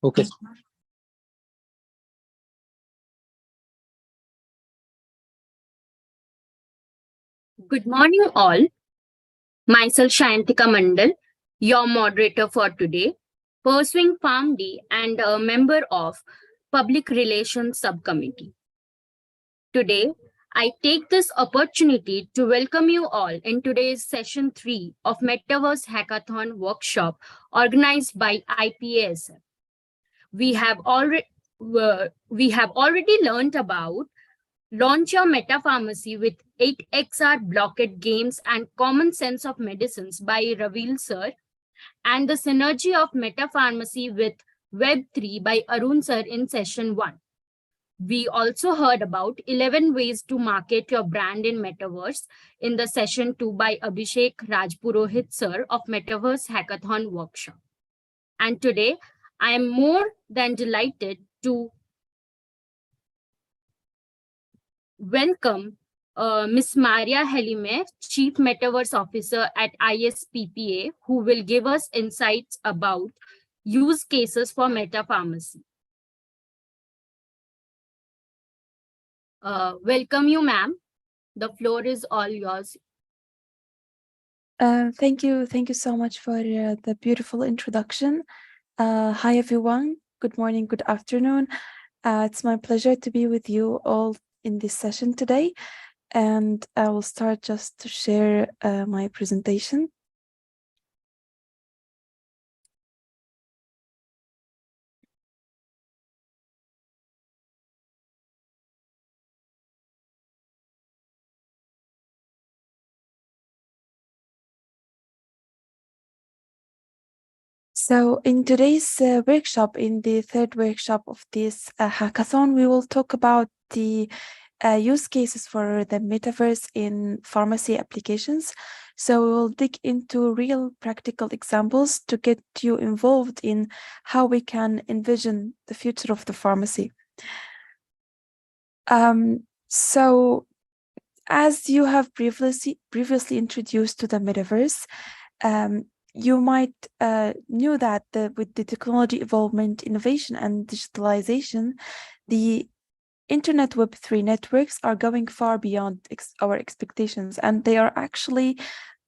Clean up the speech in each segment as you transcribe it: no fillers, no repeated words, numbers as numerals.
Okay. Good morning, all. Myself, Shayantika Mandal, your moderator for today, pursuing Farm Day and a member of Public Relations Subcommittee. Today, I take this opportunity to welcome you all in today's session 3 of Metaverse Hackathon workshop organized by IPASF. We have already learned about launch your meta pharmacy with 8 XR blockade games and common sense of medicines by Ravil sir, and the synergy of meta pharmacy with Web3 by Arun sir in session 1. We also heard about 11 ways to market your brand in Metaverse in the session 2 by Abhishek Rajpurohit sir of Metaverse Hackathon workshop. And today, I am more than delighted to welcome Ms. Maria Halimeh, Chief Metaverse Officer at ISPPA, who will give us insights about use cases for meta pharmacy. Welcome you, ma'am. The floor is all yours. Thank you so much for the beautiful introduction. Hi, everyone. Good morning, good afternoon. It's my pleasure to be with you all in this session today. And I will start just to share my presentation. So in today's workshop, in the third workshop of this hackathon, we will talk about the use cases for the metaverse in pharmacy applications. So we will dig into real practical examples to get you involved in how we can envision the future of the pharmacy. So as you have previously introduced to the metaverse, you might knew that with the technology involvement, innovation, and digitalization, the Internet Web3 networks are going far beyond our expectations, and they are actually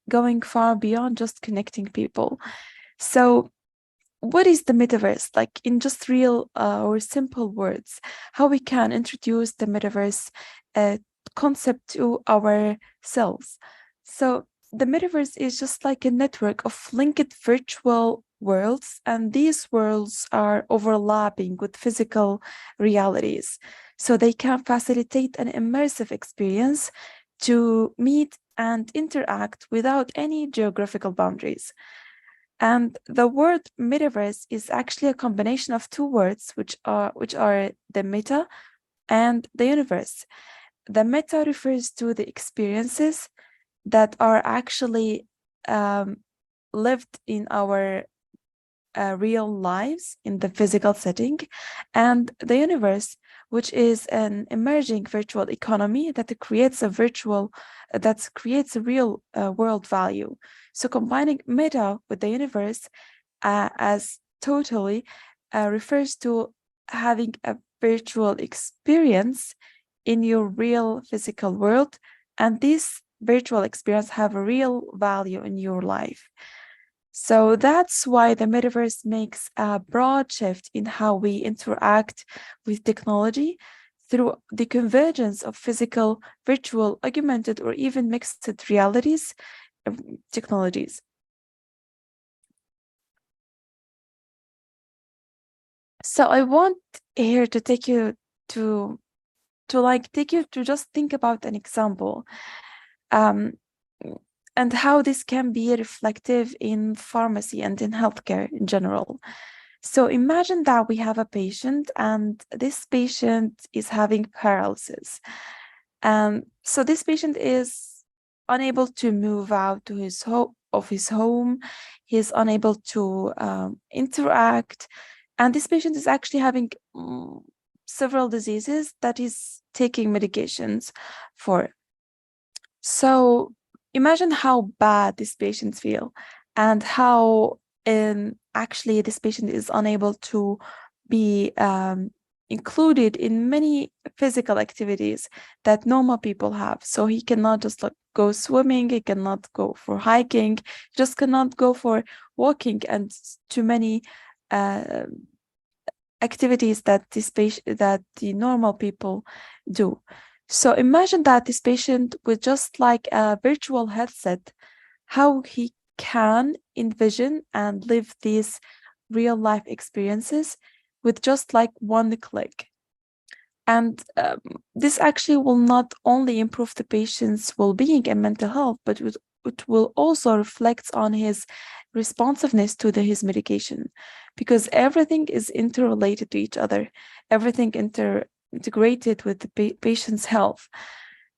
going far beyond just connecting people. So what is the metaverse? Like in just real or simple words, how we can introduce the metaverse concept to ourselves. So the metaverse is just like a network of linked virtual worlds, and these worlds are overlapping with physical realities. So they can facilitate an immersive experience to meet and interact without any geographical boundaries. And the word metaverse is actually a combination of two words, which are the meta and the universe. The meta refers to the experiences that are actually lived in our real lives in the physical setting, and the universe, which is an emerging virtual economy that creates a real world value. So combining meta with the universe as totally refers to having a virtual experience in your real physical world, and this virtual experience have a real value in your life. So that's why the metaverse makes a broad shift in how we interact with technology through the convergence of physical, virtual, augmented, or even mixed realities technologies. So I want here to take you to just think about an example. And how this can be reflective in pharmacy and in healthcare in general. So imagine that we have a patient, and this patient is having paralysis. So this patient is unable to move out to his home. He's unable to interact, and this patient is actually having several diseases that he's taking medications for. So imagine how bad these patients feel and how actually this patient is unable to be included in many physical activities that normal people have. So he cannot just like go swimming, he cannot go for hiking, just cannot go for walking and too many activities that that the normal people do. So imagine that this patient with just like a virtual headset, how he can envision and live these real life experiences with just like one click. And this actually will not only improve the patient's well-being and mental health, but it will also reflect on his responsiveness to his medication, because everything is interrelated to each other, everything integrated with the patient's health.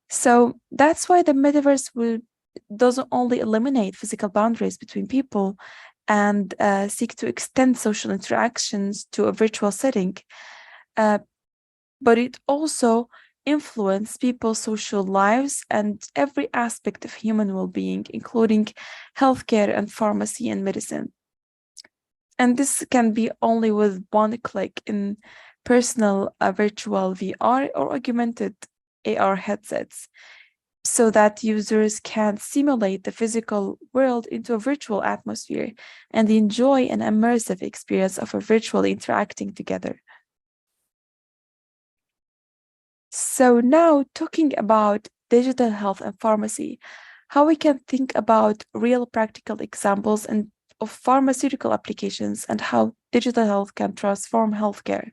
So that's why the metaverse doesn't only eliminate physical boundaries between people and seek to extend social interactions to a virtual setting, but it also influences people's social lives and every aspect of human well-being, including healthcare and pharmacy and medicine. And this can be only with one click in personal virtual VR or augmented AR headsets, so that users can simulate the physical world into a virtual atmosphere and enjoy an immersive experience of a virtually interacting together. So now talking about digital health and pharmacy, how we can think about real practical examples of pharmaceutical applications and how digital health can transform healthcare.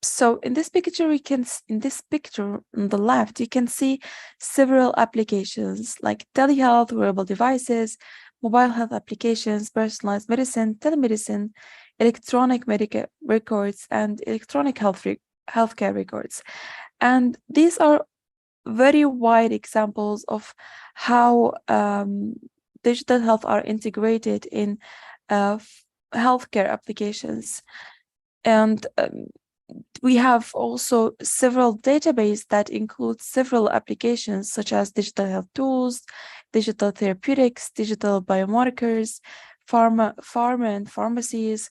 So in this picture, on the left, you can see several applications like telehealth, wearable devices, mobile health applications, personalized medicine, telemedicine, electronic medical records, and electronic healthcare records. And these are very wide examples of how digital health are integrated in healthcare applications. And we have also several databases that include several applications such as digital health tools, digital therapeutics, digital biomarkers, pharma and pharmacies,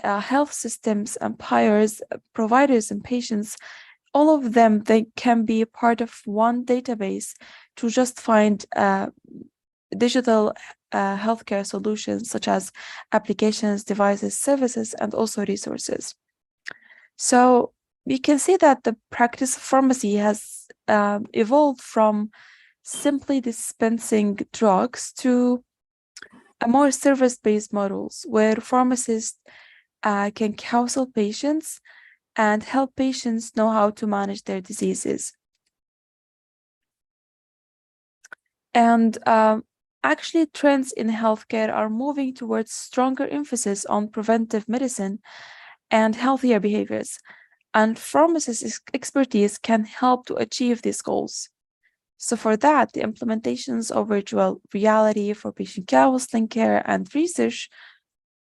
health systems, employers, providers, and patients. All of them, they can be part of one database to just find digital healthcare solutions such as applications, devices, services, and also resources. So we can see that the practice of pharmacy has evolved from simply dispensing drugs to a more service-based models where pharmacists can counsel patients and help patients know how to manage their diseases. And actually, trends in healthcare are moving towards stronger emphasis on preventive medicine and healthier behaviors. And pharmacists' expertise can help to achieve these goals. So for that, the implementations of virtual reality for patient counseling care and research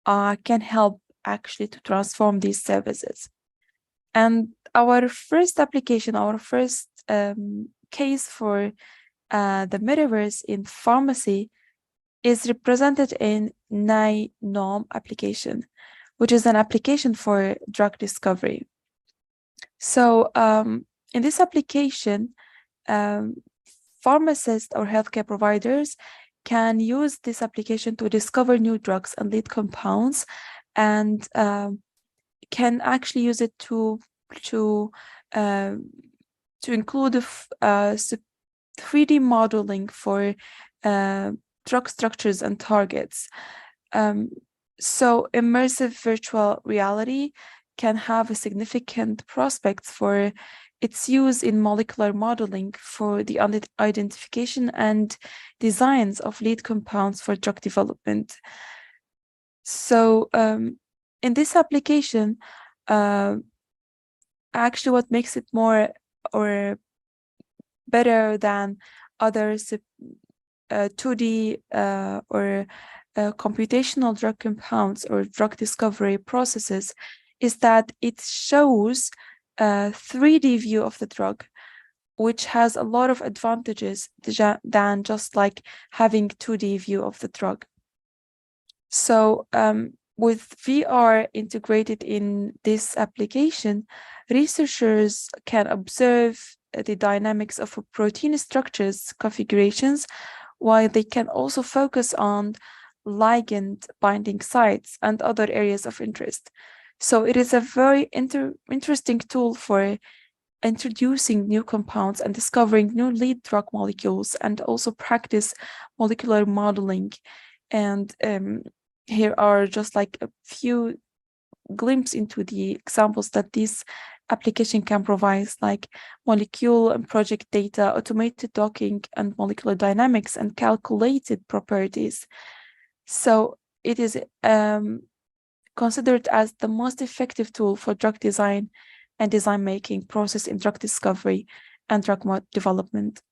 can help actually to transform these services. And our first application, our first case for the metaverse in pharmacy is represented in NINOM application, which is an application for drug discovery. So in this application, pharmacists or healthcare providers can use this application to discover new drugs and lead compounds, and can actually use it to include 3D modeling for drug structures and targets. So immersive virtual reality can have a significant prospects for its use in molecular modeling for the identification and designs of lead compounds for drug development. So in this application, actually what makes it more or better than other 2D or computational drug compounds or drug discovery processes is that it shows a 3D view of the drug, which has a lot of advantages than just like having 2D view of the drug. So with VR integrated in this application, researchers can observe the dynamics of protein structures configurations, while they can also focus on ligand binding sites and other areas of interest. So it is a very interesting tool for introducing new compounds and discovering new lead drug molecules, and also practice molecular modeling. And here are just like a few glimpse into the examples that this application can provide, like molecule and project data, automated docking, and molecular dynamics and calculated properties. So it is considered as the most effective tool for drug design and design making process in drug discovery and drug development.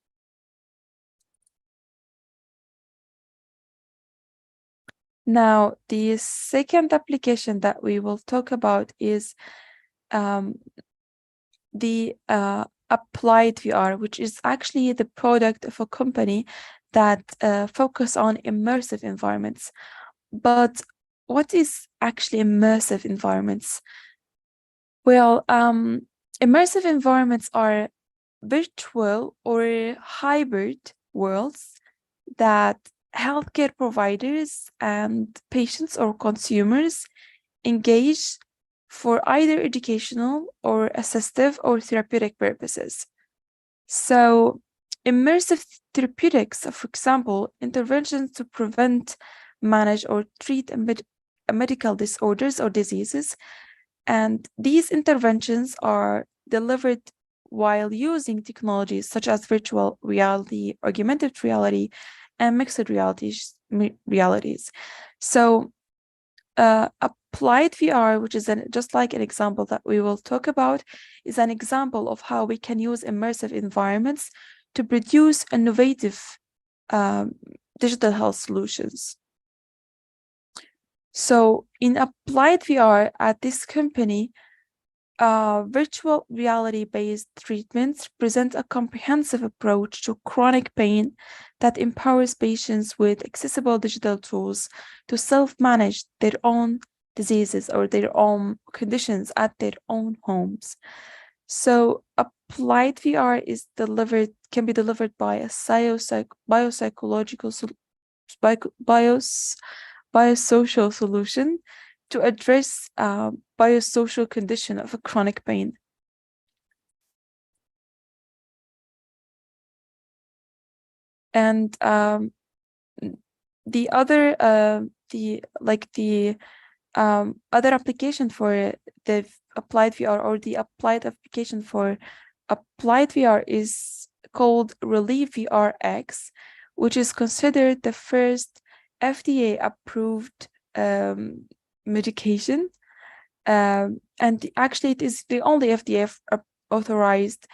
Now, the second application that we will talk about is the applied VR, which is actually the product of a company that focus on immersive environments. But what is actually immersive environments? Well, immersive environments are virtual or hybrid worlds that healthcare providers and patients or consumers engage for either educational or assistive or therapeutic purposes. So, immersive therapeutics, for example, interventions to prevent, manage, or treat medical disorders or diseases. And these interventions are delivered while using technologies such as virtual reality, augmented reality, and mixed realities. So applied VR, which is just like an example that we will talk about, is an example of how we can use immersive environments to produce innovative digital health solutions. So in applied VR at this company, virtual reality-based treatments present a comprehensive approach to chronic pain that empowers patients with accessible digital tools to self-manage their own diseases or their own conditions at their own homes. So applied VR can be delivered by a biosocial solution to address biosocial condition of a chronic pain. And the other other application for the applied VR, or the applied application for applied VR, is called Relief VR X, which is considered the first FDA approved medication. And actually, it is the only FDA authorized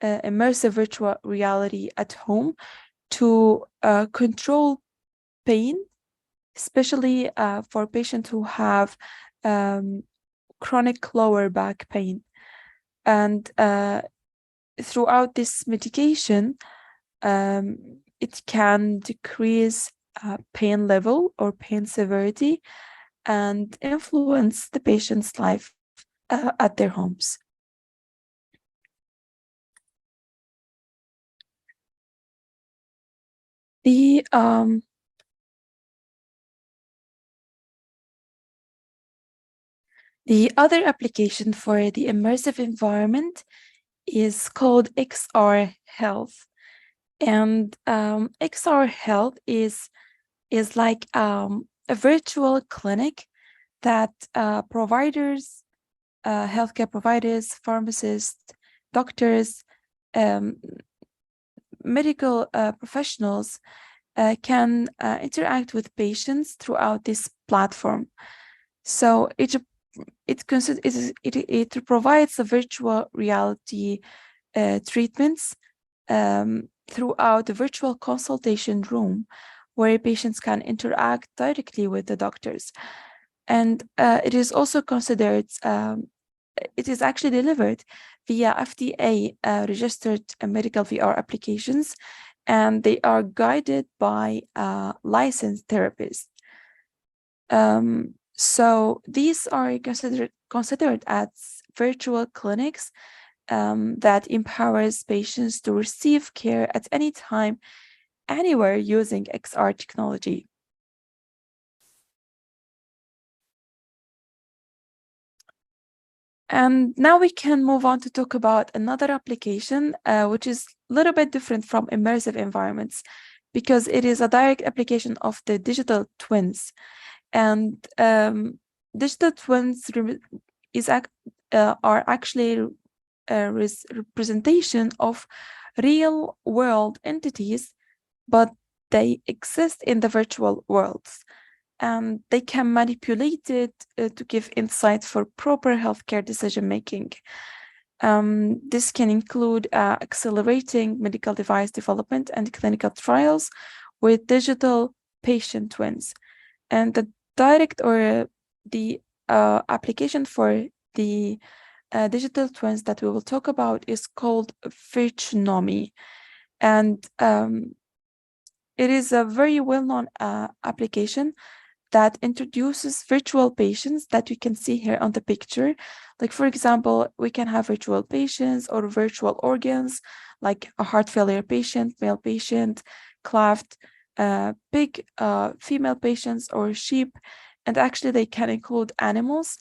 immersive virtual reality at home to control pain, especially for patients who have chronic lower back pain. And throughout this medication, it can decrease pain level or pain severity and influence the patient's life at their homes. The other application for the immersive environment is called XR Health. And XR Health is like a virtual clinic that providers, healthcare providers, pharmacists, doctors, medical professionals can interact with patients throughout this platform. So it provides a virtual reality treatments throughout the virtual consultation room, where patients can interact directly with the doctors. And it is also considered, it is actually delivered via FDA registered medical VR applications, and they are guided by licensed therapists. So these are considered as virtual clinics that empowers patients to receive care at any time, anywhere using XR technology. And now we can move on to talk about another application, which is a little bit different from immersive environments, because it is a direct application of the digital twins. And digital twins are actually a representation of real world entities, but they exist in the virtual worlds. And they can manipulate it to give insight for proper healthcare decision making. This can include accelerating medical device development and clinical trials with digital patient twins. And the direct or the application for the digital twins that we will talk about is called Virtunomy. And it is a very well-known application that introduces virtual patients that we can see here on the picture. Like, for example, we can have virtual patients or virtual organs, like a heart failure patient, male patient, cleft, big female patients or sheep. And actually they can include animals.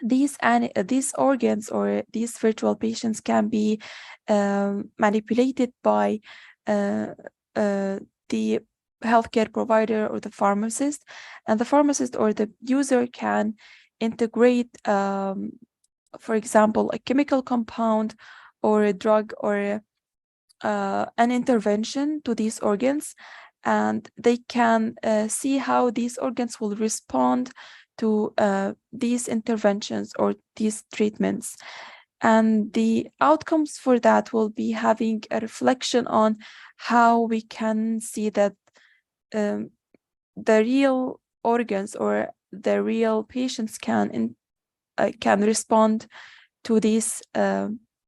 These organs or these virtual patients can be manipulated by the healthcare provider or the pharmacist, and the pharmacist or the user can integrate, for example, a chemical compound or a drug or an intervention to these organs, and they can see how these organs will respond to these interventions or these treatments. And the outcomes for that will be having a reflection on how we can see that the real organs or the real patients can respond to these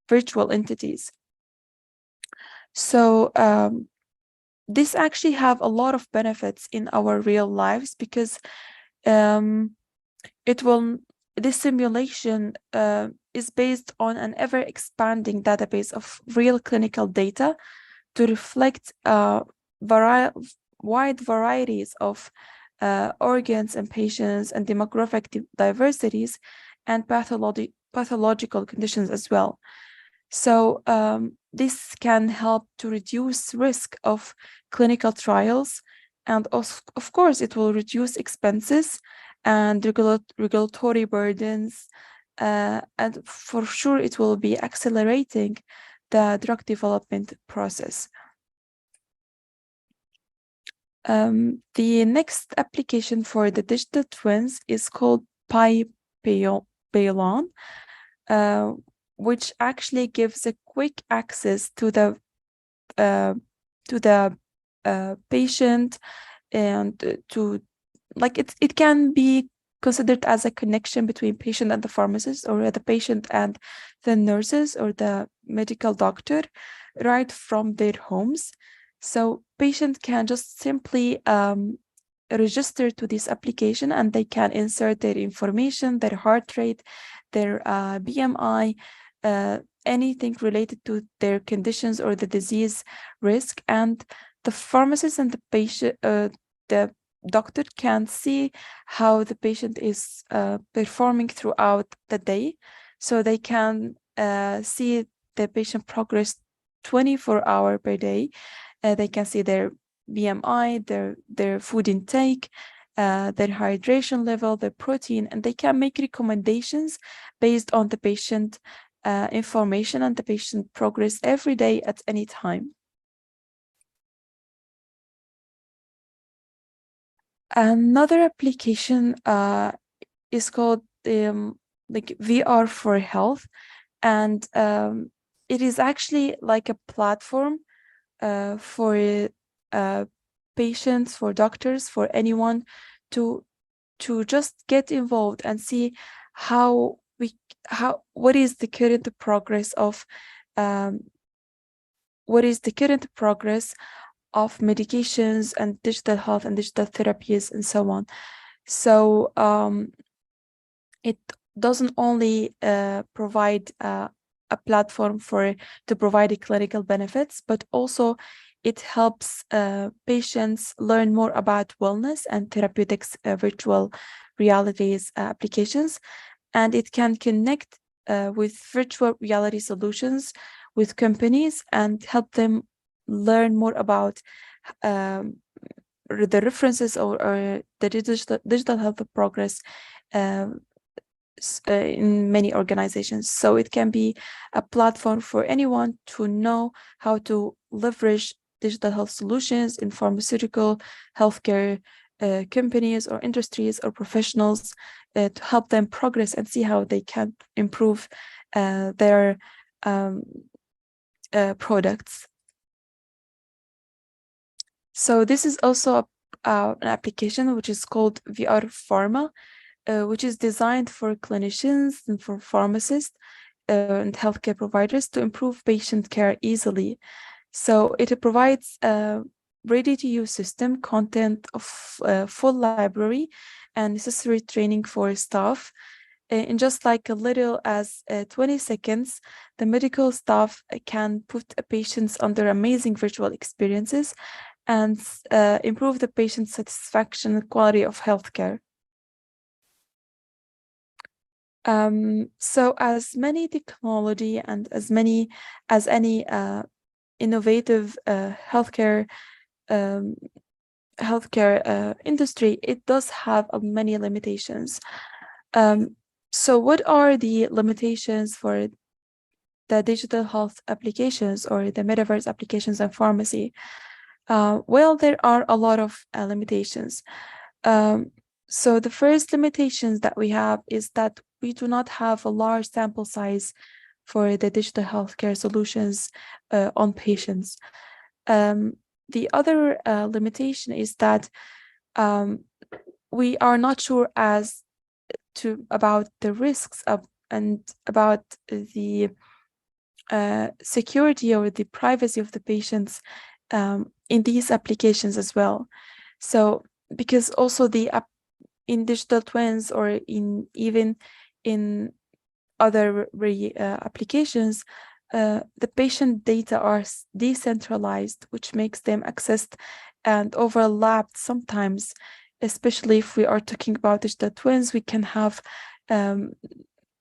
virtual entities. So this actually have a lot of benefits in our real lives, because this simulation is based on an ever-expanding database of real clinical data to reflect wide varieties of organs and patients and demographic diversities and pathological conditions as well. So this can help to reduce risk of clinical trials, and of course it will reduce expenses and regulatory burdens, and for sure it will be accelerating the drug development process. The next application for the digital twins is called PyPaylon, which actually gives a quick access to the patient, and to, like, it can be considered as a connection between patient and the pharmacist, or the patient and the nurses or the medical doctor, right from their homes. So patient can just simply register to this application, and they can insert their information, their heart rate, their BMI, anything related to their conditions or the disease risk, and the pharmacist and the patient, the doctor can see how the patient is performing throughout the day. So they can see the patient progress 24 hours per day. They can see their BMI, their food intake, their hydration level, their protein, and they can make recommendations based on the patient information and the patient progress every day at any time. Another application is called like VR for Health, and it is actually like a platform for patients, for doctors, for anyone to just get involved and see what is the current progress of medications and digital health and digital therapies and so on. So it doesn't only provide a platform to provide clinical benefits, but also it helps patients learn more about wellness and therapeutics virtual realities applications, and it can connect with virtual reality solutions with companies and help them learn more about the references or the digital health progress in many organizations. So it can be a platform for anyone to know how to leverage digital health solutions in pharmaceutical, healthcare companies or industries or professionals to help them progress and see how they can improve their products. So this is also an application which is called VR Pharma, which is designed for clinicians and for pharmacists and healthcare providers to improve patient care easily. So it provides a ready-to-use system, content of full library, and necessary training for staff. In just like a little as 20 seconds, the medical staff can put patients under amazing virtual experiences and improve the patient satisfaction and quality of healthcare. So as many technology and as any innovative healthcare industry, it does have many limitations. So what are the limitations for the digital health applications or the metaverse applications in pharmacy? Well, there are a lot of limitations. So the first limitations that we have is that we do not have a large sample size for the digital healthcare solutions on patients. The other limitation is that we are not sure as to about the risks and about the security or the privacy of the patients in these applications as well. So because also in digital twins or even in other applications, the patient data are decentralized, which makes them accessed and overlapped sometimes, especially if we are talking about digital twins. We can have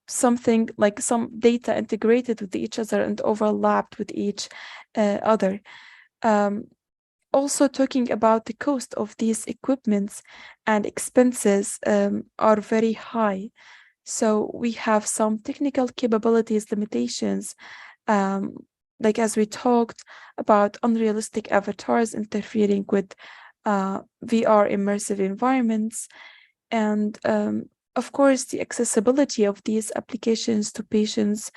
something like some data integrated with each other and overlapped with each other. Also talking about the cost of these equipments and expenses are very high. So we have some technical capabilities limitations, like as we talked about unrealistic avatars interfering with VR immersive environments, and of course the accessibility of these applications to patients,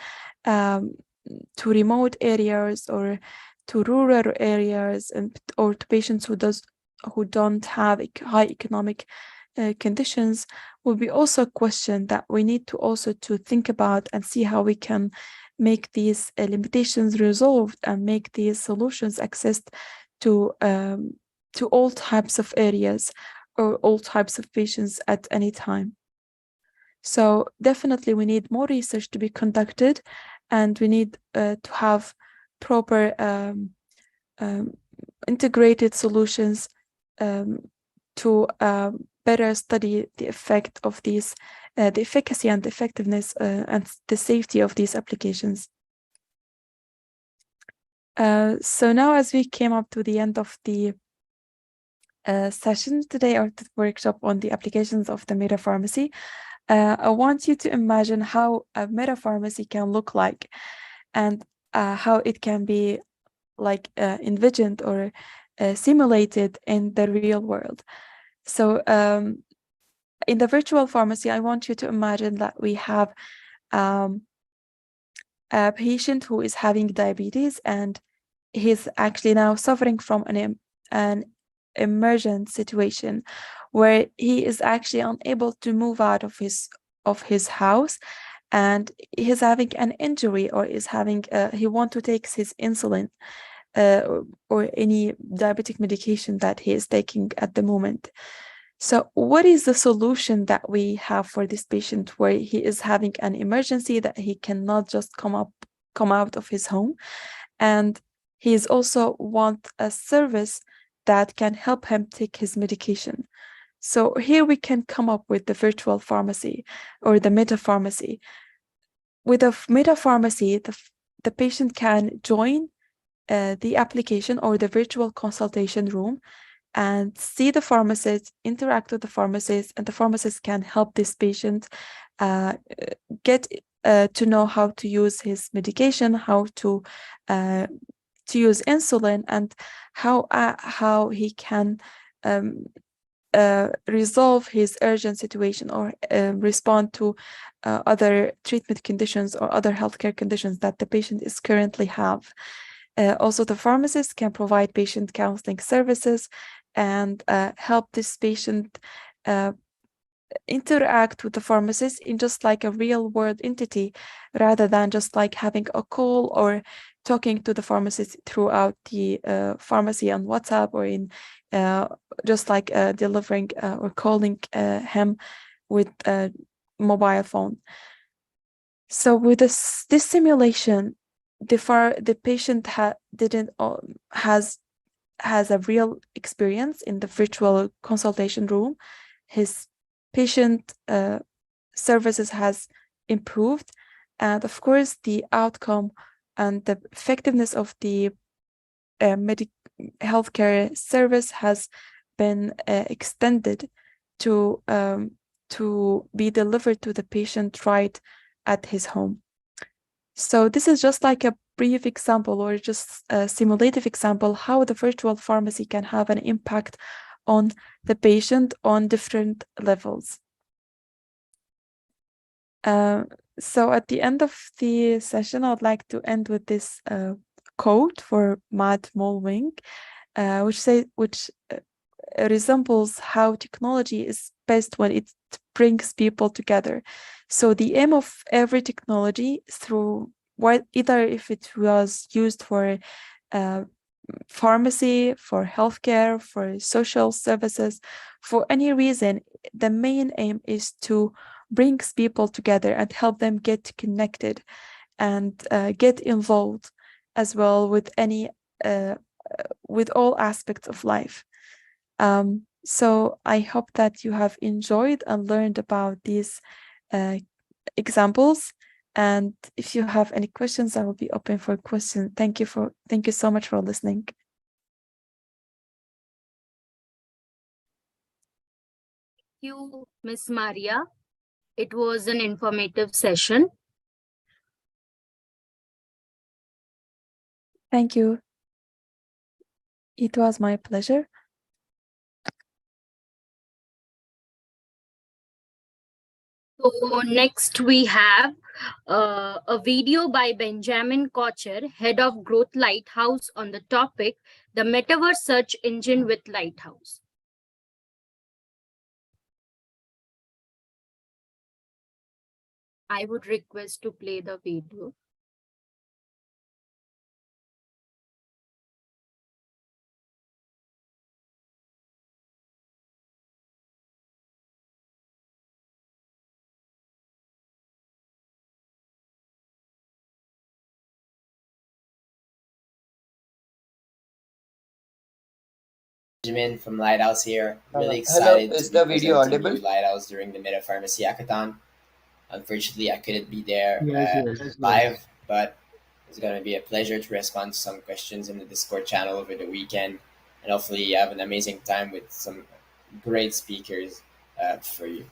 to remote areas or to rural areas, or to patients who don't have high economic conditions, will be also a question that we need to also to think about and see how we can make these limitations resolved and make these solutions accessed to all types of areas or all types of patients at any time. So definitely we need more research to be conducted, and we need to have proper integrated solutions to better study the effect of these, the efficacy and effectiveness and the safety of these applications. So now, as we came up to the end of the session today, or the workshop on the applications of the meta pharmacy, I want you to imagine how a meta pharmacy can look like, and how it can be like envisioned or simulated in the real world. So in the virtual pharmacy, I want you to imagine that we have a patient who is having diabetes, and he's actually now suffering from an emergent situation where he is actually unable to move out of his house, and he's having an injury, or is having he want to take his insulin, or any diabetic medication that he is taking at the moment. So what is the solution that we have for this patient where he is having an emergency that he cannot just come out of his home, and he is also want a service that can help him take his medication? So here we can come up with the virtual pharmacy or the meta pharmacy. With a meta pharmacy, the patient can join the application or the virtual consultation room and see the pharmacist, interact with the pharmacist, and the pharmacist can help this patient get to know how to use his medication, how to use insulin, and how he can resolve his urgent situation or respond to other treatment conditions or other healthcare conditions that the patient is currently have. Also, the pharmacist can provide patient counseling services and help this patient interact with the pharmacist in just like a real world entity, rather than just like having a call or talking to the pharmacist throughout the pharmacy on WhatsApp or in just like delivering or calling him with a mobile phone. So with this simulation, the patient has a real experience in the virtual consultation room. His patient services has improved, and of course the outcome and the effectiveness of the healthcare service has been extended to be delivered to the patient right at his home. So this is just like a brief example or just a simulative example how the virtual pharmacy can have an impact on the patient on different levels. So at the end of the session, I'd like to end with this quote for Matt Mulwing, which resembles how technology is best when it brings people together. So the aim of every technology, through either if it was used for pharmacy, for healthcare, for social services, for any reason, the main aim is to bring people together and help them get connected and get involved as well with with all aspects of life. So I hope that you have enjoyed and learned about these examples. And if you have any questions, I will be open for questions. Thank you so much for listening. Thank you, Miss Maria. It was an informative session. Thank you. It was my pleasure. So next we have a video by Benjamin Couture, head of Growth Lighthouse, on the topic, the Metaverse search engine with Lighthouse. I would request to play the video. Benjamin from Lighthouse here. Really Hello, excited to is be the video presenting audible? you Lighthouse during the Meta Pharmacy Hackathon. Unfortunately, I couldn't be there Yes. live, but it's going to be a pleasure to respond to some questions in the Discord channel over the weekend. And hopefully, you have an amazing time with some great speakers for you.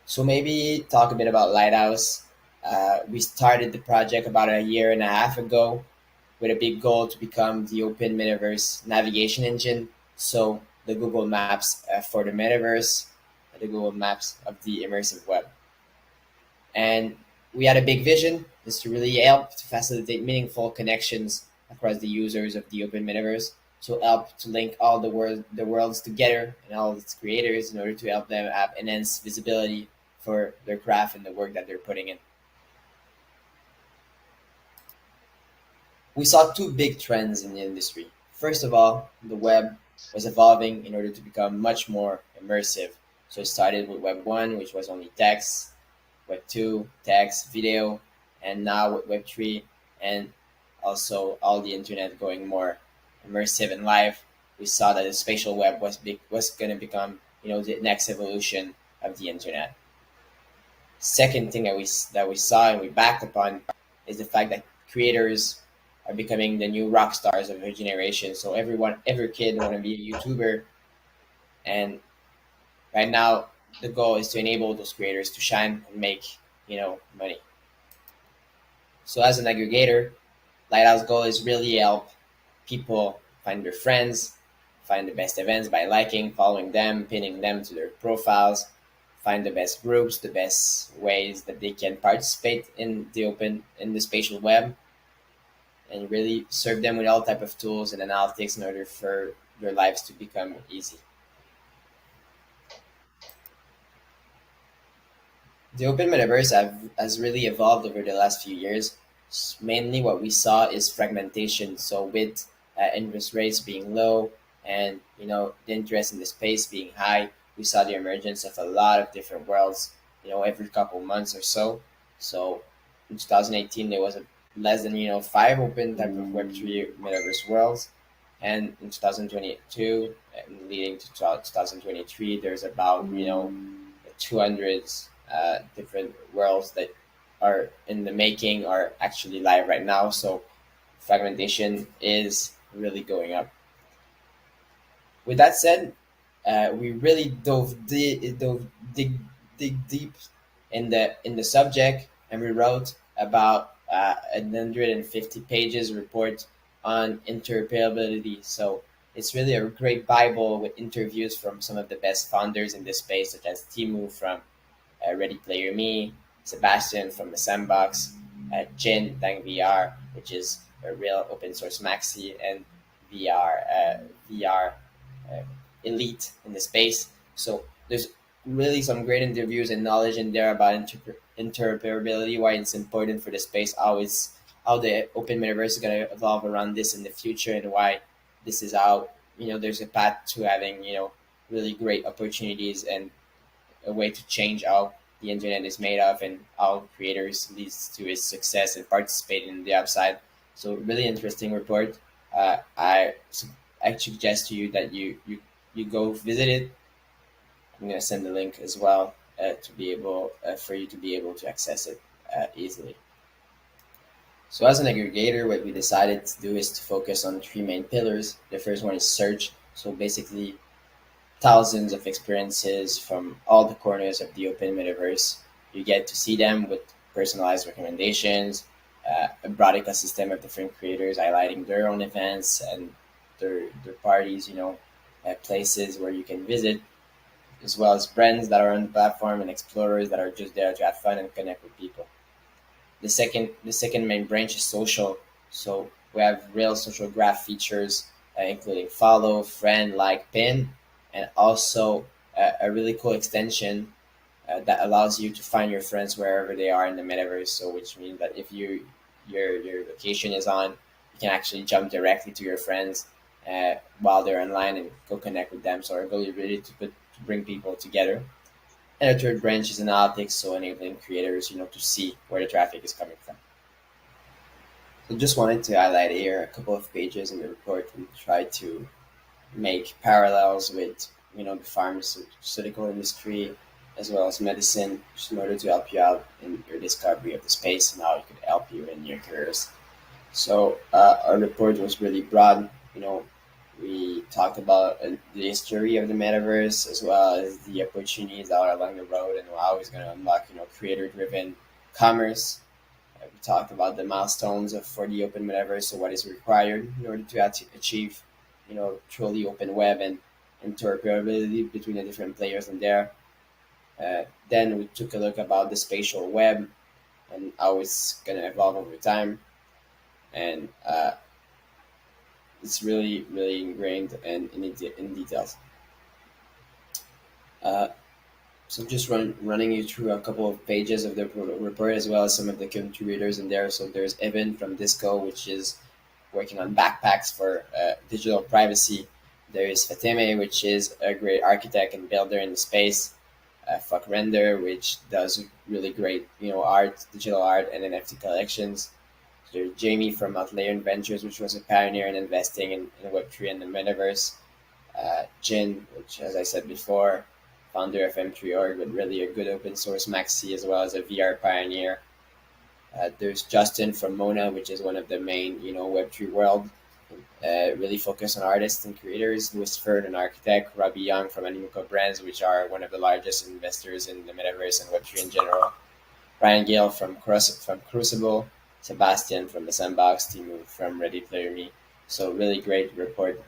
So, maybe talk a bit about Lighthouse. We started the project about a year and a half ago with a big goal to become the open metaverse navigation engine. So the Google Maps for the metaverse, the Google Maps of the immersive web. And we had a big vision, is to really help to facilitate meaningful connections across the users of the open metaverse. So help to link all the worlds together and all its creators in order to help them have enhanced visibility for their craft and the work that they're putting in. we saw two big trends in the industry. First of all, the web was evolving in order to become much more immersive. So it started with Web 1, which was only text, Web 2, text, video, and now with Web 3, and also all the internet going more immersive and live. We saw that the spatial web was going to become, the next evolution of the internet. Second thing that we saw and we backed upon is the fact that creators are becoming the new rock stars of their generation. So every kid want to be a YouTuber, and right now the goal is to enable those creators to shine and make money. So as an aggregator, Lighthouse goal is really help people find their friends, find the best events by liking, following them, pinning them to their profiles, find the best groups, the best ways that they can participate in the spatial web, and really serve them with all type of tools and analytics in order for their lives to become easy. The open metaverse has really evolved over the last few years. Mainly what we saw is fragmentation. So with interest rates being low and the interest in the space being high, we saw the emergence of a lot of different worlds, every couple months or so. So in 2018, there was less than five open type of Web3 metaverse worlds, and in 2022 and leading to 2023, there's about 200 different worlds that are in the making or actually live right now. So fragmentation is really going up. With that said, we really dig deep in the subject, and we wrote about 150 pages report on interoperability. So it's really a great Bible with interviews from some of the best founders in this space, such as Timu from Ready Player Me, Sebastian from the Sandbox, Jin Dang VR, which is a real open source maxi and VR elite in the space. So there's really some great interviews and knowledge in there about interoperability, why it's important for the space, how the open metaverse is going to evolve around this in the future, and why this is how there's a path to having really great opportunities and a way to change how the internet is made of and how creators leads to its success and participate in the upside. So really interesting report. I suggest to you that you go visit it. I'm gonna send the link as well to be able for you to be able to access it easily. So as an aggregator, what we decided to do is to focus on three main pillars. The first one is search. So basically thousands of experiences from all the corners of the open metaverse. You get to see them with personalized recommendations, a broad ecosystem of different creators highlighting their own events and their parties, places where you can visit, as well as brands that are on the platform and explorers that are just there to have fun and connect with people. The second main branch is social. So we have real social graph features, including follow, friend, like, pin, and also a really cool extension that allows you to find your friends wherever they are in the metaverse. So which means that if your location is on, you can actually jump directly to your friends while they're online and go connect with them. So our goal is really to bring people together. And the third branch is analytics, so enabling creators, to see where the traffic is coming from. So just wanted to highlight here a couple of pages in the report. We try to make parallels with the pharmaceutical industry as well as medicine, just in order to help you out in your discovery of the space and how it could help you in your careers. So our report was really broad. We talked about the history of the metaverse as well as the opportunities that are along the road and how it's going to unlock creator-driven commerce. We talked about the milestones for the open metaverse, so what is required in order to achieve truly open web and interoperability between the different players in there. Then we took a look about the spatial web and how it's going to evolve over time. And it's really, really ingrained and in details. So just running you through a couple of pages of the report as well as some of the contributors in there. So there's Evan from Disco, which is working on backpacks for digital privacy. There is Fatemeh, which is a great architect and builder in the space. Fuck Render, which does really great, art, digital art, and NFT collections. There's Jamie from Outlayer Ventures, which was a pioneer in investing in Web3 and the Metaverse. Jin, which, as I said before, founder of M3org, but really a good open source maxi as well as a VR pioneer. There's Justin from Mona, which is one of the main, Web3 world, really focused on artists and creators. Louis Ferd, an architect. Robbie Young from Animoca Brands, which are one of the largest investors in the Metaverse and Web3 in general. Ryan Gale from Crucible. Sebastian from the Sandbox. Timu from Ready Player Me. So really great report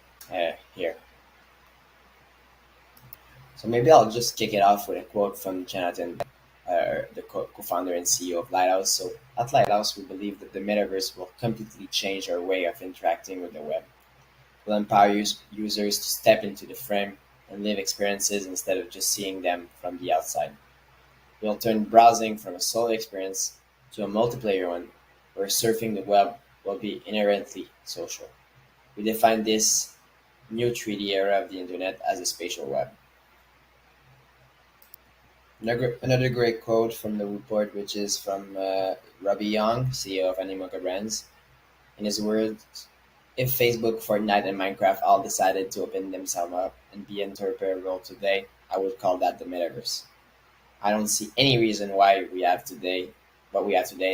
here. So maybe I'll just kick it off with a quote from Jonathan, the co-founder and CEO of Lighthouse. So at Lighthouse, we believe that the metaverse will completely change our way of interacting with the web. It will empower users to step into the frame and live experiences instead of just seeing them from the outside. It will turn browsing from a solo experience to a multiplayer one, where surfing the web will be inherently social. We define this new 3D era of the internet as a spatial web. Another great quote from the report, which is from Robbie Young, CEO of Animoca Brands. In his words, if Facebook, Fortnite, and Minecraft all decided to open themselves up and be interoperable today, I would call that the metaverse. I don't see any reason why what we have today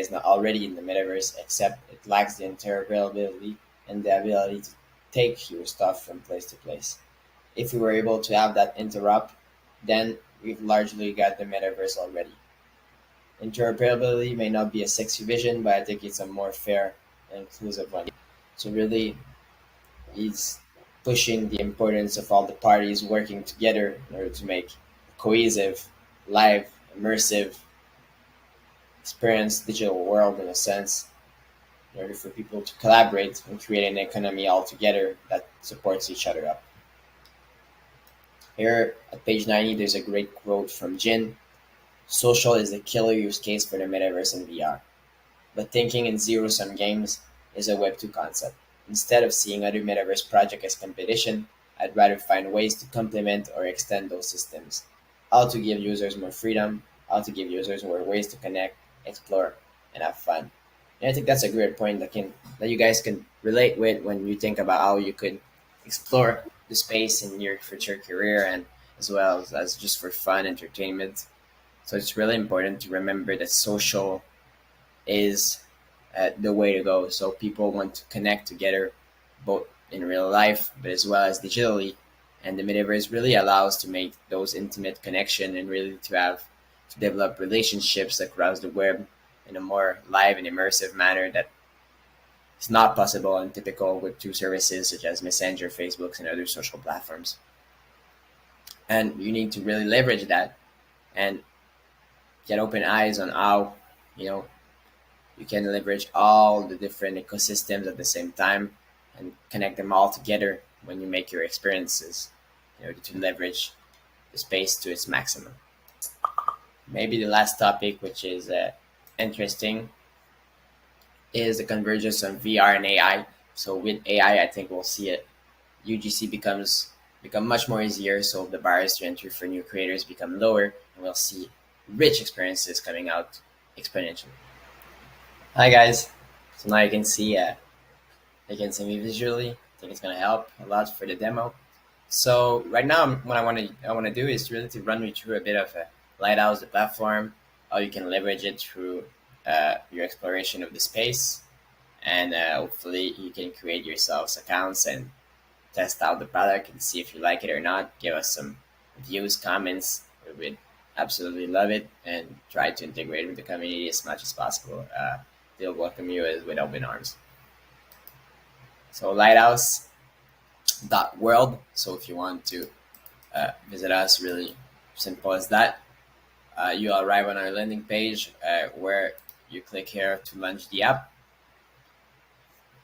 is not already in the metaverse, except it lacks the interoperability and the ability to take your stuff from place to place. If we were able to have that interop, then we've largely got the metaverse already. Interoperability may not be a sexy vision, but I think it's a more fair and inclusive one. So really, he's pushing the importance of all the parties working together in order to make a cohesive, live, immersive experience digital world in a sense, in order for people to collaborate and create an economy all together that supports each other up. Here at page 90, there's a great quote from Jin. Social is the killer use case for the metaverse and VR. But thinking in zero-sum games is a Web2 concept. Instead of seeing other metaverse projects as competition, I'd rather find ways to complement or extend those systems. How to give users more freedom, how to give users more ways to connect, explore, and have fun. And I think that's a great point that you guys can relate with when you think about how you could explore the space in your future career and as well as just for fun entertainment. So it's really important to remember that social is the way to go. So people want to connect together both in real life but as well as digitally. And the metaverse really allows to make those intimate connection and really to develop relationships across the web in a more live and immersive manner that is not possible in typical Web2 services such as Messenger, Facebook, and other social platforms. And you need to really leverage that and get open eyes on how, you can leverage all the different ecosystems at the same time and connect them all together when you make your experiences in order to leverage the space to its maximum. Maybe the last topic, which is interesting, is the convergence of VR and AI. So with AI, I think we'll see it. UGC become much more easier, so the barriers to entry for new creators become lower, and we'll see rich experiences coming out exponentially. Hi guys. So now you can see me visually. I think it's gonna help a lot for the demo. So right now, what I want to do is really to run you through a bit of a Lighthouse, the platform, how you can leverage it through your exploration of the space, and hopefully you can create yourselves accounts and test out the product and see if you like it or not. Give us some views, comments. We would absolutely love it, and try to integrate with the community as much as possible. They'll welcome you with open arms. So lighthouse.world. So if you want to visit us, really simple as that. You arrive on our landing page where you click here to launch the app.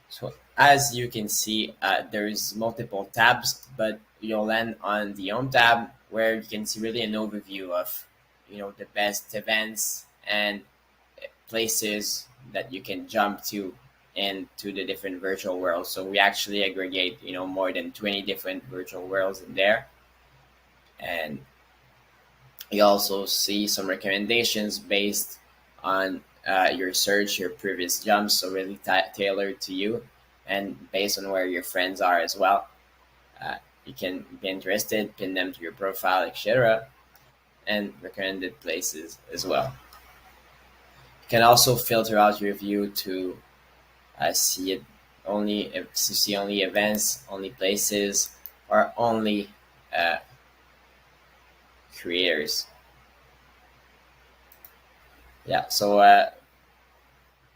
So as you can see, there's multiple tabs, but you'll land on the Home tab where you can see really an overview of, the best events and places that you can jump to into the different virtual worlds. So we actually aggregate, more than 20 different virtual worlds in there. And you also see some recommendations based on your search, your previous jumps, so really tailored to you and based on where your friends are as well. Uh, you can be interested, pin them to your profile, etc., and recommended places as well. You can also filter out your view to see it only to see only events, only places, or only uh, creators. Yeah, so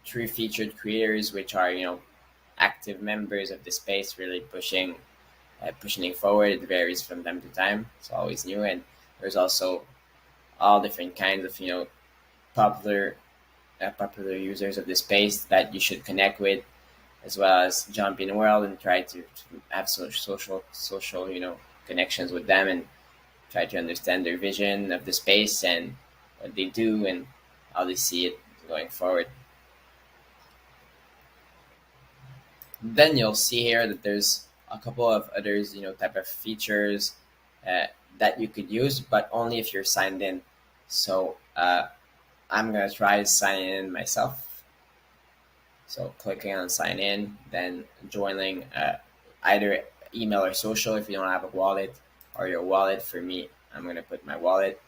three featured creators, which are active members of the space, really pushing it forward. It varies from time to time. It's always new, and there's also all different kinds of popular popular users of the space that you should connect with, as well as jump in the world and try to have social connections with them and try to understand their vision of the space and what they do and how they see it going forward. Then you'll see here that there's a couple of others, type of features that you could use, but only if you're signed in. So I'm gonna try signing in myself. So clicking on sign in, then joining either email or social if you don't have a wallet, or your wallet. For me, I'm gonna put my wallet.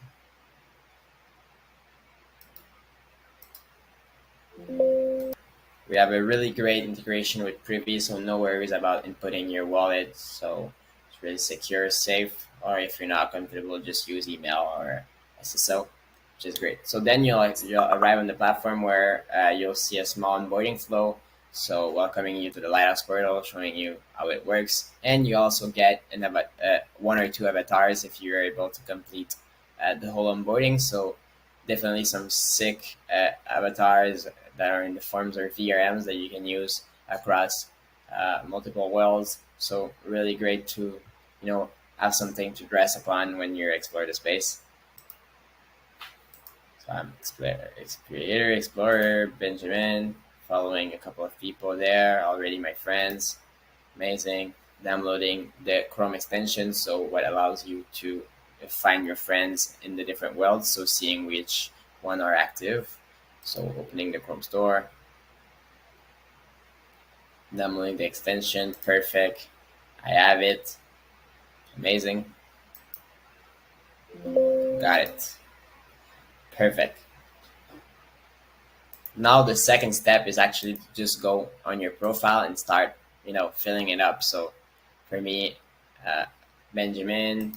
We have a really great integration with Privy, so no worries about inputting your wallet. So it's really secure, safe. Or if you're not comfortable, just use email or SSO, which is great. So then you'll arrive on the platform where you'll see a small onboarding flow. So welcoming you to the Lighthouse portal, showing you how it works, and you also get one or two avatars if you're able to complete the whole onboarding. So definitely some sick avatars that are in the forms or VRMs that you can use across multiple worlds. So really great to have something to dress upon when you explore the space. So I'm creator, explorer, Benjamin, following a couple of people there already, my friends. Amazing. Downloading the Chrome extension, so what allows you to find your friends in the different worlds, so seeing which one are active. So opening the Chrome store, downloading the extension, perfect. I have it. Amazing. Got it. Perfect. Now the second step is actually to just go on your profile and start, filling it up. So for me, uh, Benjamin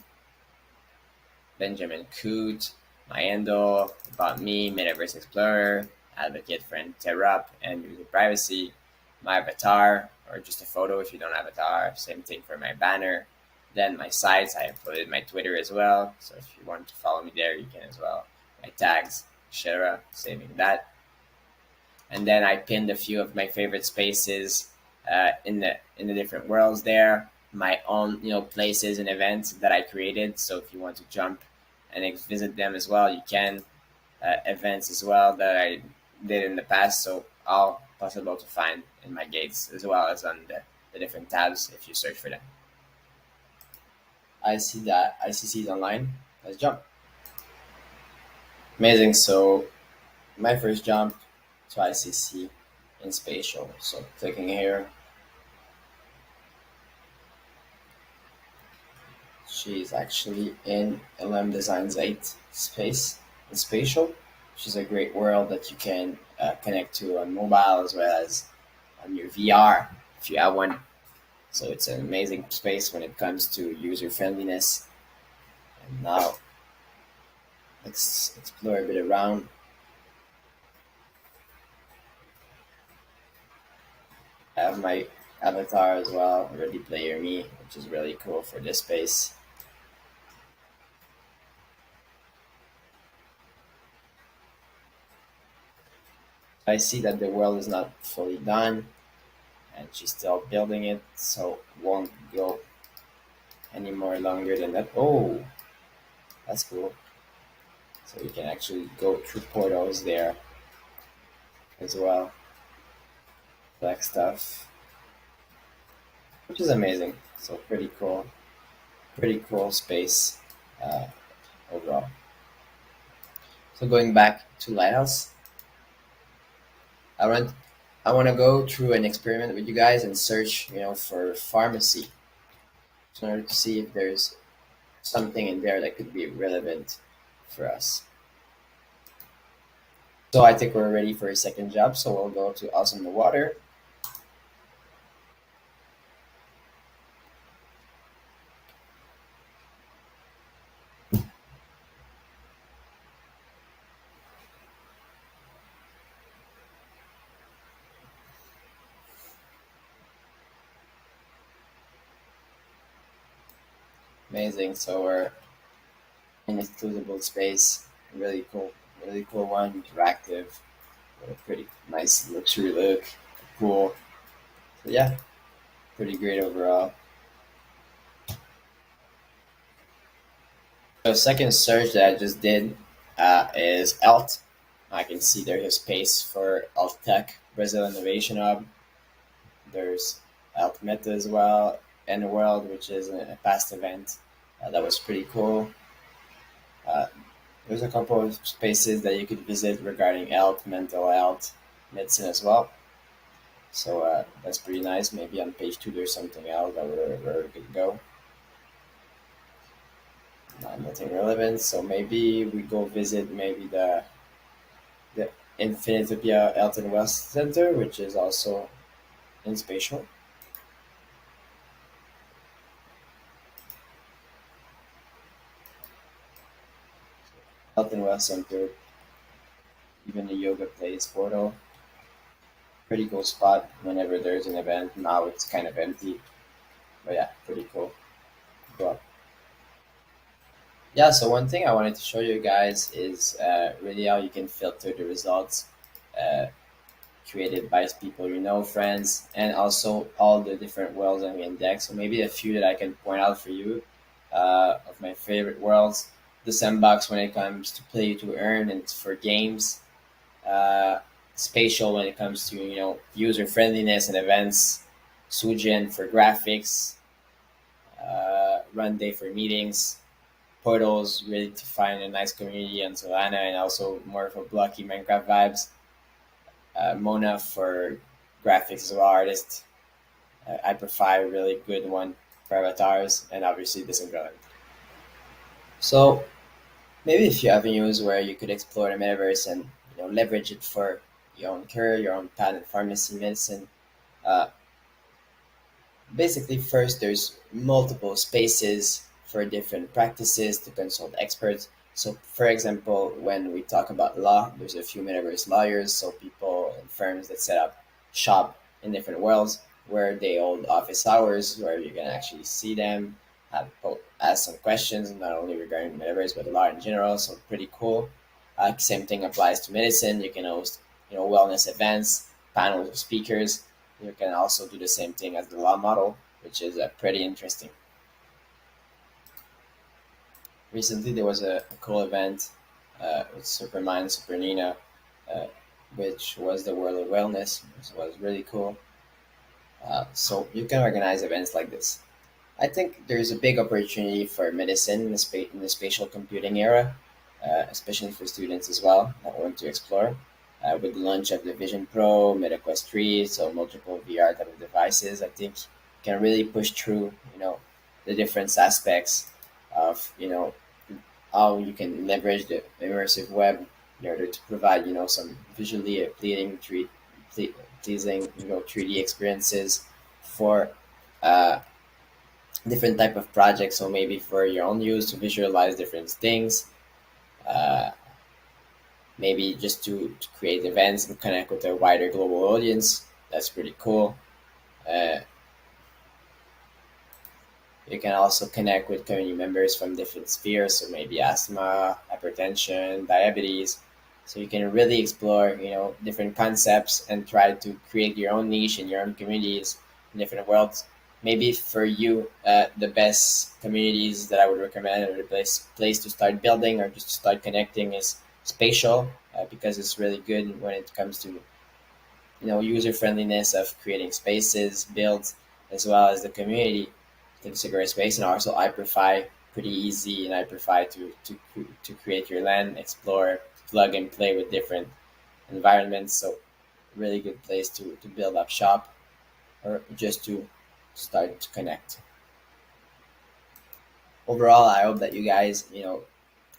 Coot, my handle, about me, Metaverse Explorer, advocate for interrupt and user privacy, my avatar, or just a photo if you don't have avatar, same thing for my banner. Then my sites, I uploaded my Twitter as well, so if you want to follow me there, you can as well. My tags, etc., saving that. And then I pinned a few of my favorite spaces in the different worlds there, my own places and events that I created. So if you want to jump and visit them as well, you can. Events as well that I did in the past, so all possible to find in my gates as well as on the different tabs if you search for them. I see that ICC is online. Let's jump. Amazing. So my first jump to ICC in spatial. So clicking here. She's actually in LM Designs 8 space in spatial, which is a great world that you can connect to on mobile as well as on your VR if you have one. So it's an amazing space when it comes to user friendliness. And now let's explore a bit around. I have my avatar as well, Ready Player Me, which is really cool for this space. I see that the world is not fully done and she's still building it, so won't go any more longer than that. Oh, that's cool. So you can actually go through portals there as well. black stuff, which is amazing. So pretty cool space uh, overall. So going back to Lighthouse, I want I want to go through an experiment with you guys and search, for pharmacy in order to see if there's something in there that could be relevant for us. So I think we're ready for a second job. So we'll go to Us in the Water. Amazing. So we're in a exclusable space. Really cool one, interactive, with a pretty nice luxury look, cool. So yeah, pretty great overall. So second search that I just did is Alt. I can see there's a space for Alt Tech, Brazil Innovation Hub. There's Alt Meta as well, and the World, which is a past event that was pretty cool. Uh, there's a couple of spaces that you could visit regarding health, mental health, medicine as well. So that's pretty nice. Maybe on page 2 there's something else that where we could go. Nothing relevant. So maybe we go visit maybe the Infinitopia Health and Wealth Center, which is also in spatial. Health and Wealth Center, even the yoga place portal. Pretty cool spot whenever there's an event. Now it's kind of empty. But yeah, pretty cool. Go up. Yeah, so one thing I wanted to show you guys is really how you can filter the results uh, created by people you know, friends, and also all the different worlds that we index. So maybe a few that I can point out for you of my favorite worlds. The sandbox when it comes to play to earn and for games. Uh, Spatial when it comes to user friendliness and events. Sujin for graphics. Run day for meetings. Portals really to find a nice community on Solana and also more of a blocky Minecraft vibes. Mona for graphics as well, artist. ISPPA, really good one for avatars, and obviously Decentraland. So maybe a few avenues where you could explore the metaverse and leverage it for your own career, your own path in pharmacy, medicine. Uh, Basically, first there's multiple spaces for different practices to consult experts. So for example, when we talk about law, there's a few metaverse lawyers, so people and firms that set up shop in different worlds where they hold office hours, where you can actually see them, ask some questions, not only regarding metaverse but law in general. So pretty cool. Same thing applies to medicine. You can host wellness events, panels of speakers. You can also do the same thing as the law model, which is pretty interesting. Recently, there was a cool event with Supermind, Super Nina, uh, which was the World of Wellness, which was really cool. So you can organize events like this. I think there's a big opportunity for medicine in the spatial computing era, especially for students as well that want to explore. With the launch of the Vision Pro, MetaQuest 3, so multiple VR type of devices, I think can really push through, the different aspects of, how you can leverage the immersive web in order to provide, some visually pleasing, 3D experiences for uh, different type of projects. So maybe for your own use to visualize different things, uh, maybe just to create events and connect with a wider global audience. That's pretty cool. Uh, you can also connect with community members from different spheres, so maybe asthma, hypertension, diabetes. So you can really explore, different concepts and try to create your own niche in your own communities in different worlds. Maybe for you, the best communities that I would recommend or the place to start building or just to start connecting is spatial because it's really good when it comes to user friendliness of creating spaces, builds, as well as the community. I think it's a great space, and also iProfy, pretty easy in iProfy to create your land, explore, plug and play with different environments. So really good place to build up shop or just to start to connect. Overall, I hope that you guys,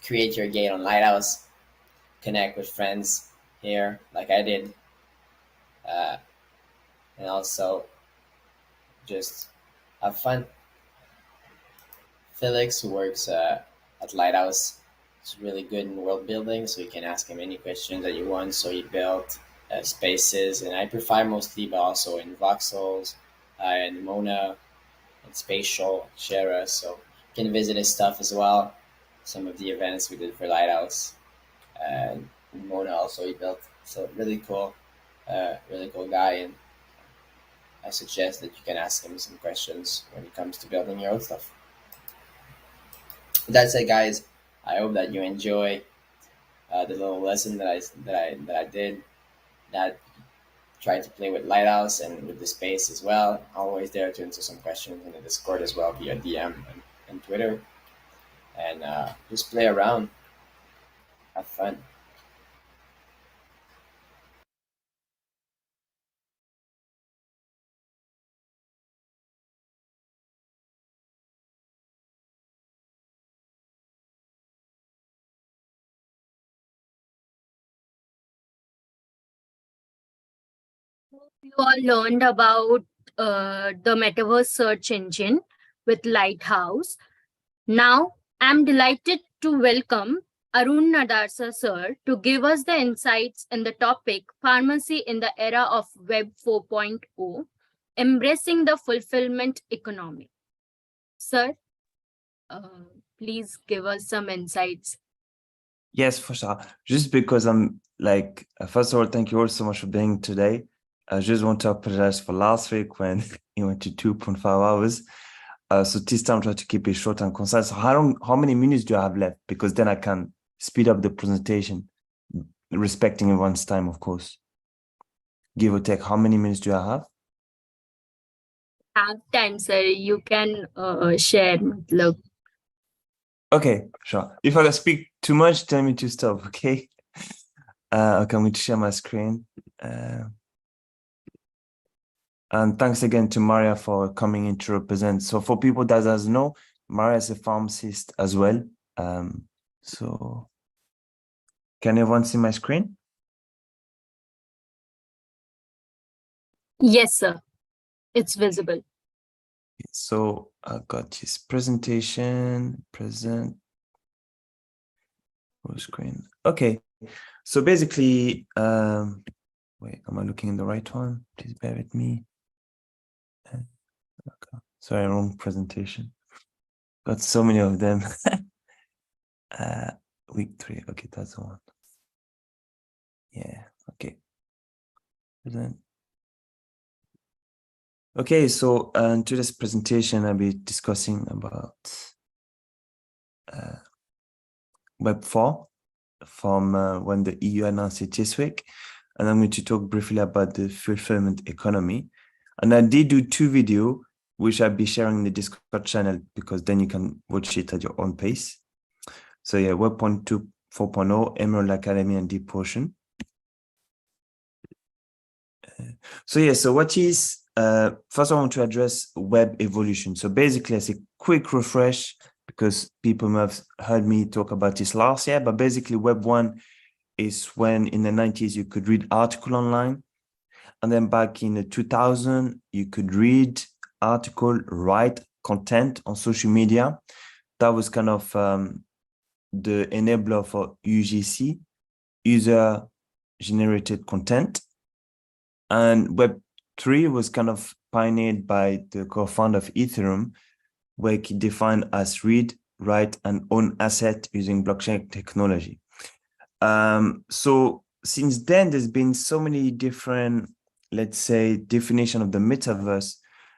create your gate on Lighthouse, connect with friends here like I did, uh, and also just have fun. Felix, who works at Lighthouse, is really good in world building, so you can ask him any questions that you want. So he built spaces in Hyperfy mostly, but also in voxels, and Mona, and Spatial, Shara. So you can visit his stuff as well. Some of the events we did for Lighthouse, and Mona also he built. So really cool guy, and I suggest that you can ask him some questions when it comes to building your own stuff. That's it, guys. I hope that you enjoy the little lesson that I did. That tried to play with Lighthouse and with the space as well. Always there to answer some questions in the Discord as well via DM and Twitter, and just play around, have fun. You all learned about the Metaverse search engine with Lighthouse. Now, I'm delighted to welcome Arun Nadarasa sir to give us the insights in the topic Pharmacy in the Era of Web 4.0, Embracing the Fulfillment Economy. Sir, please give us some insights. Yes, for sure. Just because I'm like, first of all, thank you all so much for being today. I just want to apologize for last week when it went to 2.5 hours. So this time try to keep it short and concise. So how many minutes do I have left? Because then I can speed up the presentation, respecting everyone's time, of course. Give or take, how many minutes do I have? Have time, sir. You can share. Look. Okay, sure. If I speak too much, tell me to stop, okay? Okay, I'm going to share my screen. And thanks again to Maria for coming in to represent. So for people that doesn't know, Maria is a pharmacist as well. So can everyone see my screen? Yes, sir. It's visible. So I got his presentation, present, full screen. Okay, so basically, wait, am I looking in the right one? Please bear with me. Okay. Sorry, wrong presentation. Got so many of them. Week 3, okay, that's the one. Yeah, okay. Present. Okay, so in today's presentation, I'll be discussing about Web 4 from when the EU announced it this week. And I'm going to talk briefly about the fulfillment economy. And I did do 2 videos, which I'll be sharing in the Discord channel, because then you can watch it at your own pace. So yeah, Web 4.2, 4.0, Emerald Academy, and Deep Ocean. So yeah, so what is, first I want to address web evolution. So basically, as a quick refresh, because people may have heard me talk about this last year, but basically Web 1 is when in the 90s you could read article online. And then back in the 2000, you could read article, write content on social media. That was kind of the enabler for UGC, user generated content. And Web 3 was kind of pioneered by the co-founder of Ethereum, where he defined as read, write, and own asset using blockchain technology. So since then, there's been so many different, let's say, definition of the metaverse.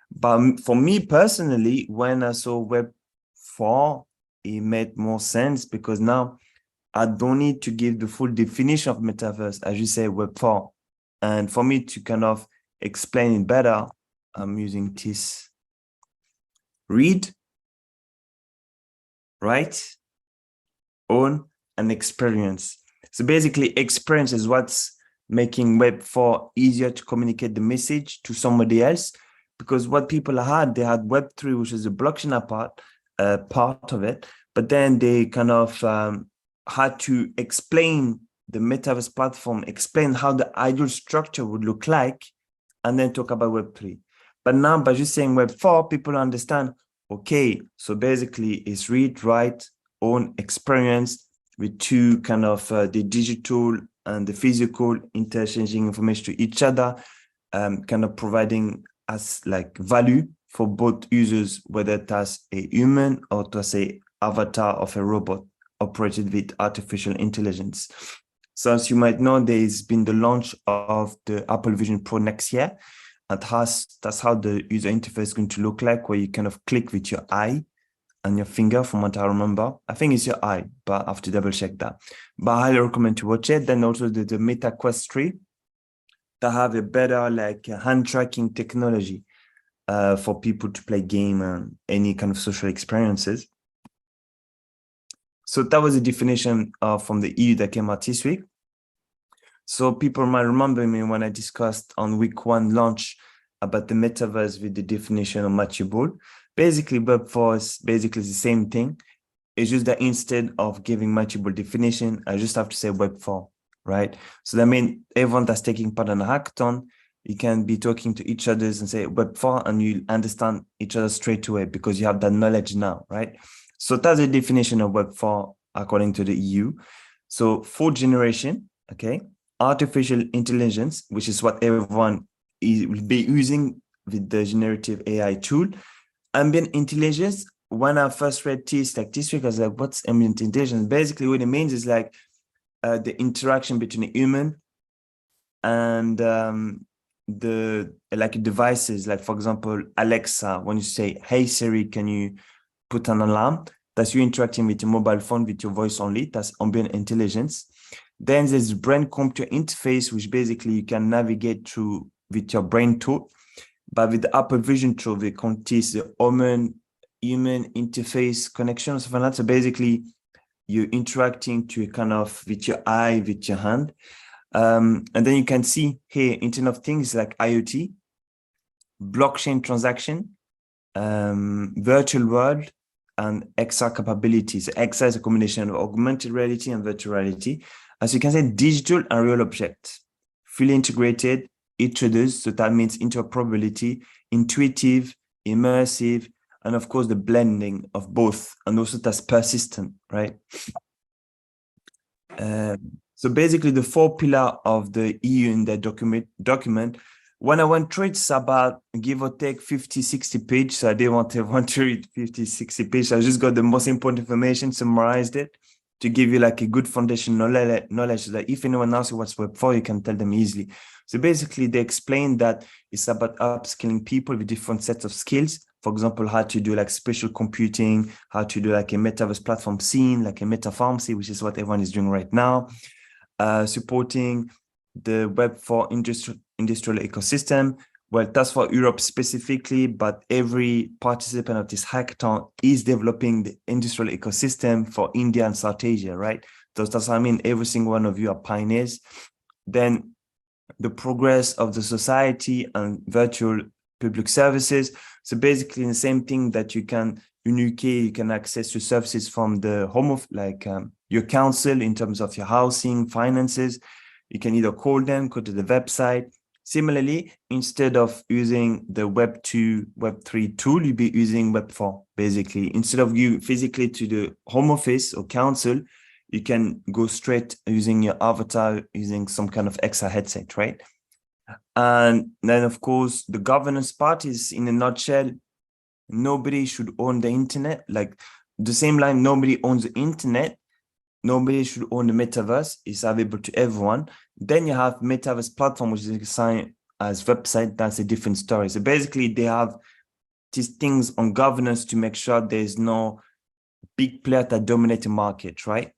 But for me personally, when I saw Web 4, it made more sense, because now I don't need to give the full definition of metaverse. As you say, Web 4, And for me to kind of explain it better, I'm using this read, write, own, and experience. So basically, experience is what's making Web 4 easier to communicate the message to somebody else. Because what people had, they had Web 3, which is the blockchain part of it, but then they kind of had to explain the Metaverse platform, explain how the ideal structure would look like, and then talk about Web 3. But now, by just saying Web 4, people understand, okay, so basically it's read, write, own, experience, with two kind of the digital and the physical interchanging information to each other, kind of providing us like value for both users, whether it as a human or to say avatar of a robot operated with artificial intelligence. So as you might know, there's been the launch of the Apple Vision Pro next year. And that's how the user interface is going to look like, where you kind of click with your eye and your finger, from what I remember. I think it's your eye, but I have to double check that. But I highly recommend to watch it. Then also the Meta Quest 3 that have a better like hand tracking technology for people to play game and any kind of social experiences. So that was the definition from the EU that came out this week. So people might remember me when I discussed on week 1 launch about the Metaverse with the definition of Matthew Ball. Basically, Web 4 is basically the same thing. It's just that instead of giving matchable definition, I just have to say Web 4, right? So that means everyone that's taking part in a hackathon, you can be talking to each other and say Web 4, and you understand each other straight away because you have that knowledge now, right? So that's the definition of Web 4 according to the EU. So 4th generation, okay, artificial intelligence, which is what everyone will be using with the generative AI tool. Ambient intelligence, when I first read this week, I was like, what's ambient intelligence? Basically, what it means is like the interaction between a human and the like devices, like for example, Alexa, when you say, hey Siri, can you put an alarm? That's you interacting with your mobile phone with your voice only. That's ambient intelligence. Then there's brain-computer interface, which basically you can navigate through with your brain tool. But with the Apple Vision tool, we can teach the human interface connection, something like that. So basically, you're interacting to a kind of with your eye, with your hand. And then you can see here Internet of Things like IoT, blockchain transaction, virtual world, and XR capabilities. XR is a combination of augmented reality and virtual reality. As you can say, digital and real objects, fully integrated, introduced, so that means interoperability, intuitive, immersive, and of course the blending of both, and also that's persistent, right? So basically the 4 pillars of the EU in the document, when I went through, it's about give or take 50, 60 pages. So I didn't want to read 50, 60 pages. I just got the most important information, summarized it to give you like a good foundation knowledge so that if anyone asks you what's Web 4, you can tell them easily. So basically they explain that it's about upskilling people with different sets of skills. For example, how to do like spatial computing, how to do like a metaverse platform scene, like a meta pharmacy, which is what everyone is doing right now. Supporting the Web 4 industrial ecosystem. Well, that's for Europe specifically, but every participant of this hackathon is developing the industrial ecosystem for India and South Asia, right? So that's what I mean, every single one of you are pioneers. Then the progress of the society and virtual public services. So basically the same thing that you can, in UK, you can access to services from the home of like your council in terms of your housing, finances. You can either call them, go to the website. Similarly, instead of using the Web 2, Web 3 tool, you'll be using Web 4, basically. Instead of you physically to the home office or council, you can go straight using your avatar, using some kind of XR headset, right? And then, of course, the governance part is, in a nutshell, nobody should own the internet. Like the same line, nobody owns the internet. Nobody should own the metaverse. It's available to everyone. Then you have metaverse platform, which is assigned as website. That's a different story. So basically, they have these things on governance to make sure there's no big player that dominate the market, right?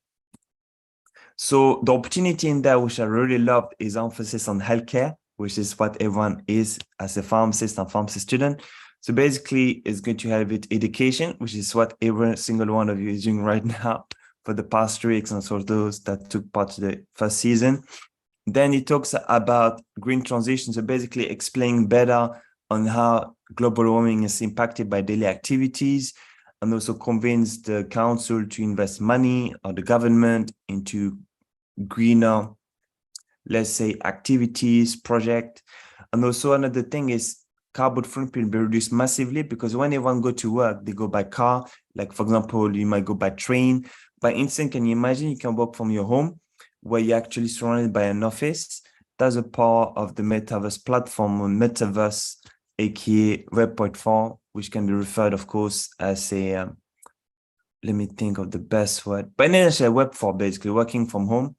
So the opportunity in there, which I really loved, is emphasis on healthcare, which is what everyone is as a pharmacist and pharmacy student. So basically, it's going to help with education, which is what every single one of you is doing right now for the past 3 weeks, and so those that took part to the first season. Then it talks about green transition, so basically explaining better on how global warming is impacted by daily activities, and also convince the council to invest money or the government into greener, let's say, activities, project. And also another thing is carbon footprint will be reduced massively, because when everyone go to work, they go by car. Like, for example, you might go by train. By instance, can you imagine you can work from your home where you're actually surrounded by an office? That's a part of the Metaverse platform, or Metaverse, aka Web.4, which can be referred, of course, as a, let me think of the best word, but initially Web4, basically working from home,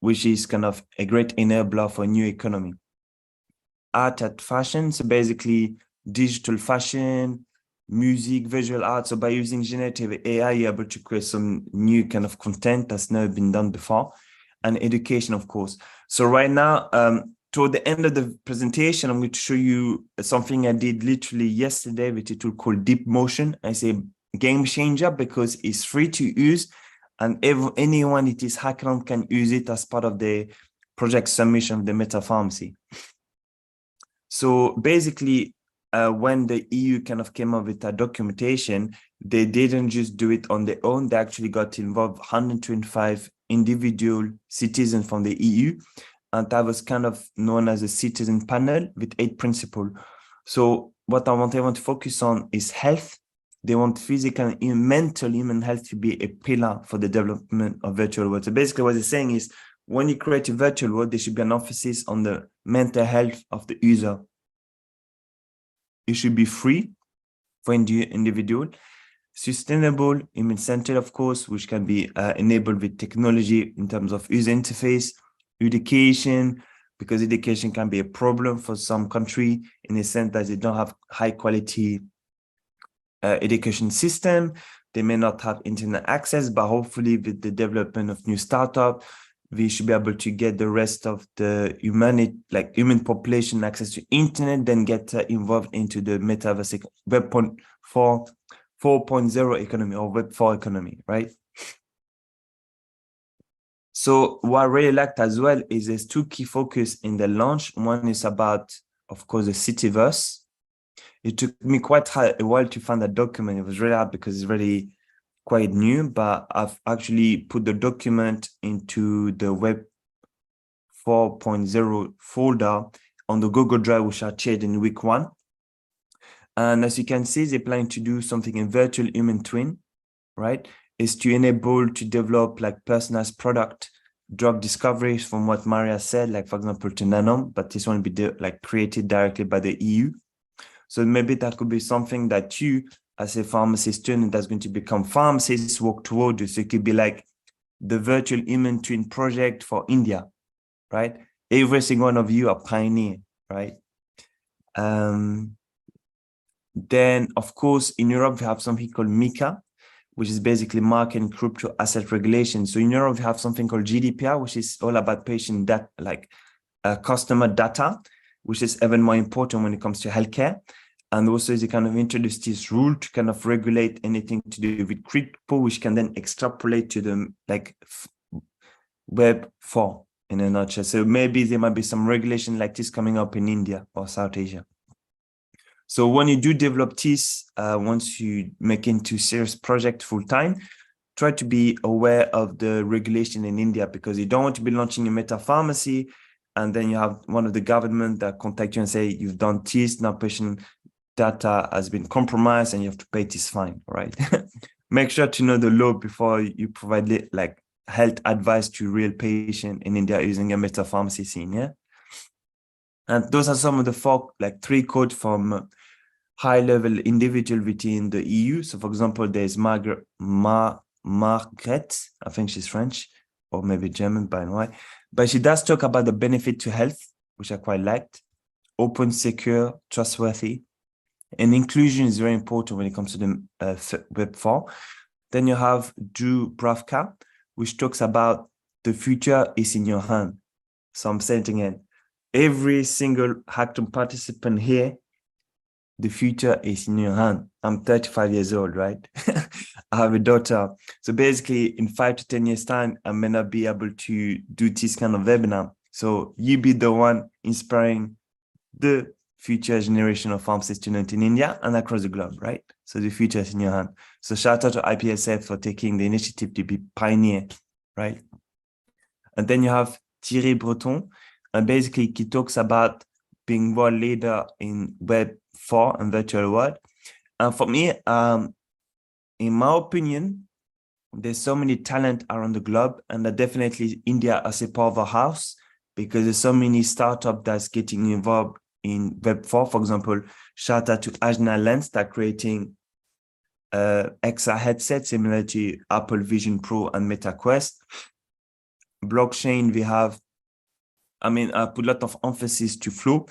which is kind of a great enabler for a new economy. Art and fashion, so basically digital fashion, music, visual art. So by using generative AI, you're able to create some new kind of content that's never been done before. And education, of course. So right now, toward the end of the presentation, I'm going to show you something I did literally yesterday with a tool called Deep Motion. I say game changer because it's free to use, and anyone it is Hackathon can use it as part of the project submission of the Meta Pharmacy. So basically, when the EU kind of came up with that documentation, they didn't just do it on their own. They actually got involved 125 individual citizens from the EU. And that was kind of known as a citizen panel with 8 principles. So what I want everyone to focus on is health. They want physical and mental human health to be a pillar for the development of virtual world. So basically what they're saying is, when you create a virtual world, there should be an emphasis on the mental health of the user. It should be free for individual, sustainable, human-centered, of course, which can be enabled with technology in terms of user interface, education, because education can be a problem for some country in the sense that they don't have high quality education system. They may not have internet access, but hopefully with the development of new startup, we should be able to get the rest of the human population access to internet, then get involved into the metaverse Web 4.0 economy, or Web 4 economy, right? So what I really liked as well is there's 2 key focus in the launch. One is about, of course, the Cityverse. It took me quite a while to find that document. It was really hard because it's really quite new, but I've actually put the document into the Web 4.0 folder on the Google Drive, which I shared in week 1. And as you can see, they're planning to do something in virtual human twin, right? Is to enable to develop like personalized product drug discoveries, from what Maria said, like for example to Nanom, but this one will be created directly by the EU. So maybe that could be something that you, as a pharmacy student that's going to become pharmacist, work toward. So it could be like the virtual human twin project for India, right? Every single one of you are pioneer, right? Then, of course, in Europe, we have something called MiCA, which is basically market and crypto asset regulation. So in Europe, we have something called GDPR, which is all about patient data, customer data, which is even more important when it comes to healthcare. And also they kind of introduced this rule to kind of regulate anything to do with crypto, which can then extrapolate to the Web 4 in a nutshell. So maybe there might be some regulation like this coming up in India or South Asia. So when you do develop this, once you make into serious project full time, try to be aware of the regulation in India, because you don't want to be launching a meta pharmacy and then you have one of the government that contact you and say, you've done this, now patient data has been compromised and you have to pay this fine, right? Make sure to know the law before you provide health advice to real patient in India using a meta pharmacy scene, yeah? And those are some of the 3 codes from high-level individual within the EU. So, for example, there's Margaret, I think she's French or maybe German, by the way. But she does talk about the benefit to health, which I quite liked. Open, secure, trustworthy. And inclusion is very important when it comes to the Web 4. Then you have Drew Bravka, which talks about the future is in your hand. So I'm saying it again, every single hackathon participant here, the future is in your hand. I'm 35 years old, right? I have a daughter. So basically in 5 to 10 years time, I may not be able to do this kind of webinar. So you be the one inspiring the future generation of pharmacy students in India and across the globe, right? So the future is in your hand. So shout out to IPSF for taking the initiative to be pioneer, right? And then you have Thierry Breton, and basically he talks about being world leader in Web 4 and virtual world. And for me, in my opinion, there's so many talent around the globe, and that definitely India as a powerhouse, because there's so many startups that's getting involved in Web 4. For example, shout out to Ajna Lens that creating XR headset similar to Apple Vision Pro and Meta Quest. Blockchain, we have, I put a lot of emphasis to Flow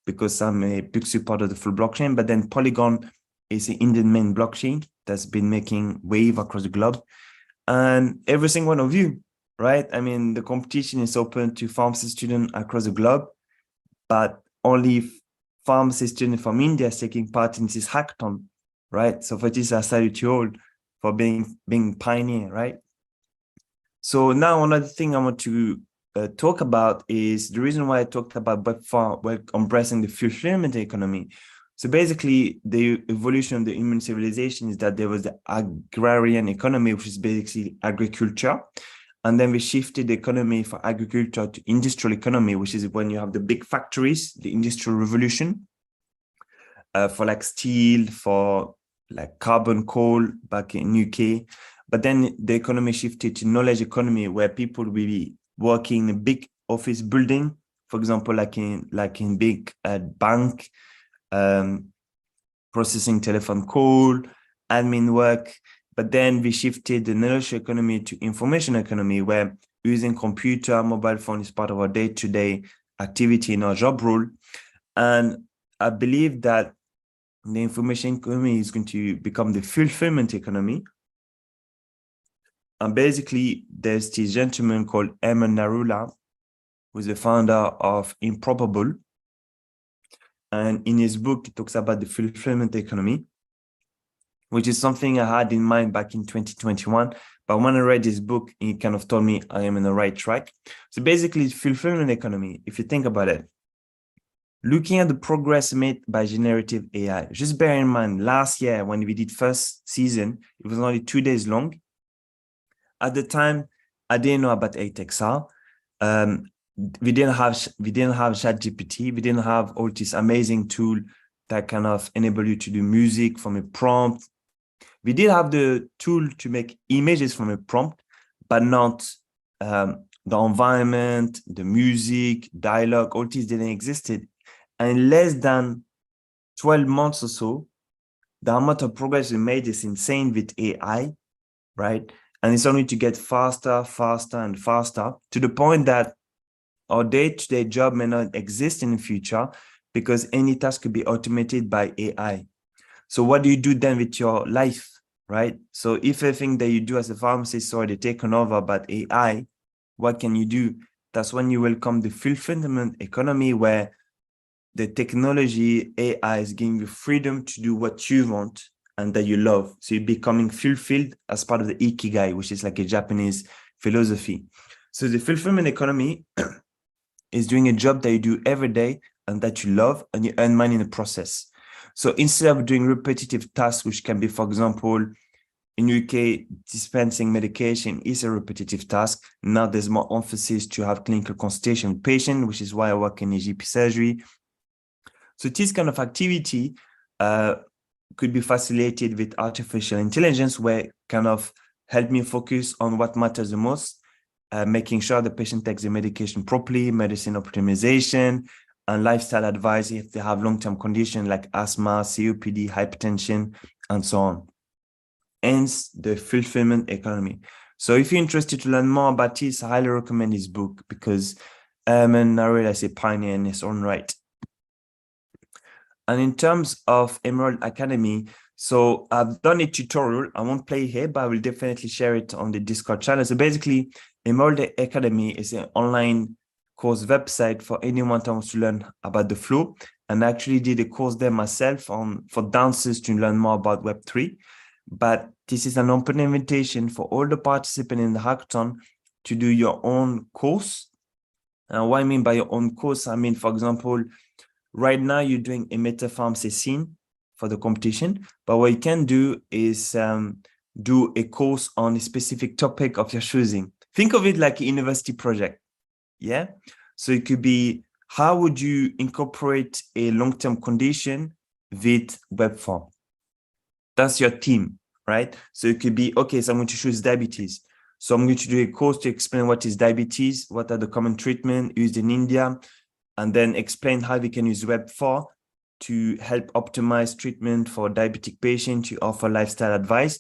because I'm a big supporter of the full blockchain, but then Polygon is the Indian main blockchain that's been making wave across the globe. And every single one of you, right? The competition is open to pharmacy students across the globe, but only pharmacy students from India is taking part in this hackathon, right? So for this, I salute you all for being pioneer, right? So now another thing I want to talk about is the reason why I talked about Web4, we're embracing the fulfillment economy. So basically, the evolution of the human civilization is that there was the agrarian economy, which is basically agriculture. And then we shifted the economy for agriculture to industrial economy, which is when you have the big factories, the industrial revolution, for like steel, for like carbon coal back in UK. But then the economy shifted to knowledge economy, where people will be working in a big office building, for example, like in big bank, processing telephone call, admin work. But then we shifted the knowledge economy to information economy, where using computer, mobile phone is part of our day-to-day activity in our job role. And I believe that the information economy is going to become the fulfillment economy. And basically, there's this gentleman called Arun Narula, who's the founder of Improbable. And in his book, he talks about the fulfillment economy, which is something I had in mind back in 2021. But when I read this book, he kind of told me I am in the right track. So basically, fulfillment economy, if you think about it, looking at the progress made by generative AI, just bear in mind, last year when we did first season, it was only 2 days long. At the time, I didn't know about 8XR. We didn't have ChatGPT. We didn't have all this amazing tool that kind of enable you to do music from a prompt. We did have the tool to make images from a prompt, but not the environment, the music, dialogue, all this didn't exist. And in less than 12 months or so, the amount of progress we made is insane with AI, right? And it's only to get faster, faster, and faster, to the point that our day-to-day job may not exist in the future because any task could be automated by AI. So what do you do then with your life, right? So if everything that you do as a pharmacist is already taken over by AI, what can you do? That's when you welcome the fulfillment economy, where the technology AI is giving you freedom to do what you want and that you love. So you're becoming fulfilled as part of the Ikigai, which is like a Japanese philosophy. So the fulfillment economy is doing a job that you do every day and that you love, and you earn money in the process. So instead of doing repetitive tasks, which can be, for example, in UK, dispensing medication is a repetitive task. Now there's more emphasis to have clinical consultation with patients, which is why I work in GP surgery. So this kind of activity could be facilitated with artificial intelligence, where kind of help me focus on what matters the most, making sure the patient takes the medication properly, medicine optimization, and lifestyle advice if they have long-term conditions like asthma, COPD, hypertension, and so on. Hence the fulfillment economy. So if you're interested to learn more about this, I highly recommend this book, because Narula is a pioneer in his own right. And in terms of Emerald Academy, So I've done a tutorial. I won't play here, but I will definitely share it on the Discord channel. So basically, Emerald Academy is an online course website for anyone that wants to learn about the flow. And I actually did a course there myself for dancers to learn more about Web3. But this is an open invitation for all the participants in the hackathon to do your own course. And what I mean by your own course, I mean, for example, right now you're doing a Meta-Pharmacy scene for the competition, but what you can do is do a course on a specific topic of your choosing. Think of it like a university project, yeah? So it could be, how would you incorporate a long-term condition with Web4? That's your team, right? So it could be, okay, so I'm going to choose diabetes. So I'm going to do a course to explain what is diabetes, what are the common treatments used in India, and then explain how we can use Web4 to help optimize treatment for diabetic patients, to offer lifestyle advice.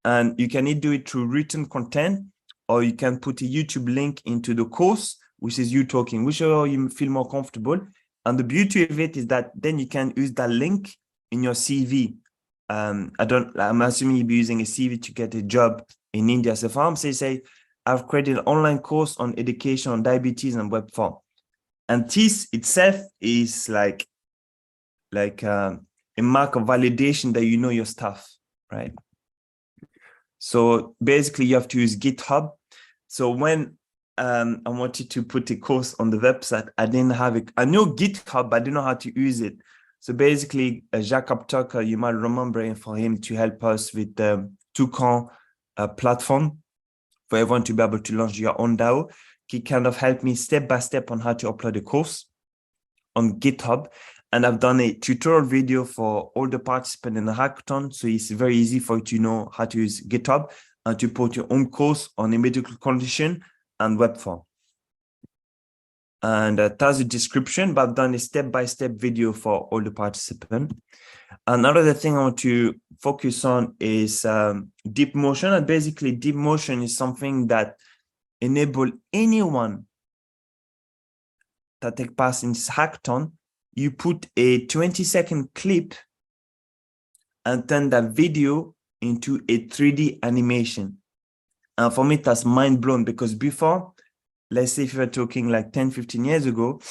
And you can either do it through written content, or you can put a YouTube link into the course, which is you talking, whichever you feel more comfortable. And the beauty of it is that then you can use that link in your CV. I'm assuming you'll be using a CV to get a job in India. So if I'm say, I've created an online course on education on diabetes and Web4. And this itself is like a mark of validation that you know your stuff, right? So basically you have to use GitHub. So when I wanted to put a course on the website, I didn't have it. I knew GitHub, but I didn't know how to use it. So basically, Jacob Tucker, you might remember him, for him to help us with the Toucan platform for everyone to be able to launch your own DAO. He kind of helped me step by step on how to upload a course on GitHub. And I've done a tutorial video for all the participants in the hackathon. So it's very easy for you to know how to use GitHub and to put your own course on a medical condition and Web4. And that's a description, but I've done a step-by-step video for all the participants. Another thing I want to focus on is deep motion. And basically, deep motion is something that enable anyone that take part in this hackathon. You put a 20-second clip and turn that video into a 3D animation. And for me, that's mind blown, because before, let's say if you were talking like 10, 15 years ago,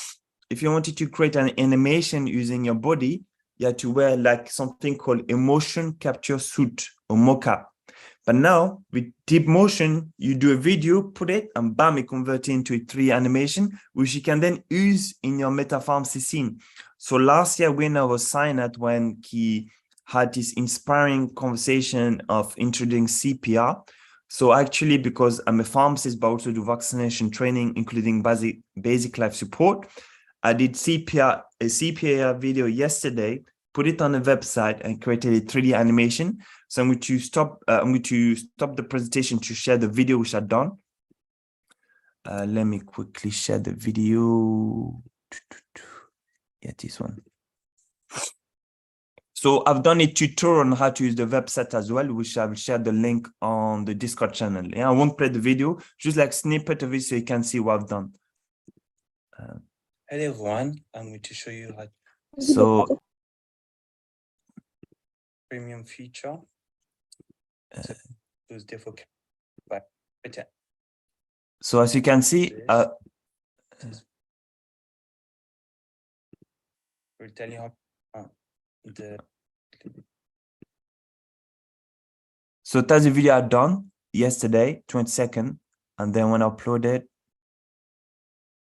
if you wanted to create an animation using your body, you had to wear like something called a motion capture suit or mocap. But now with deep motion, you do a video, put it, and bam, it converts into a 3D animation, which you can then use in your Meta-Pharmacy scene. So last year, when I was signed at, when he had this inspiring conversation of introducing CPR. So actually, because I'm a pharmacist, but also do vaccination training, including basic life support, I did a CPR video yesterday, put it on the website, and created a 3D animation. So I'm going to stop the presentation to share the video which I've done. Let me quickly share the video. Yeah, this one. So I've done a tutorial on how to use the website as well, which I will share the link on the Discord channel. Yeah, I won't play the video, just like snippet of it so you can see what I've done. Hello everyone, I'm going to show you how So premium feature. So as you can see, we'll tell you how so that's the video I've done yesterday, 20 seconds, and then when I upload it,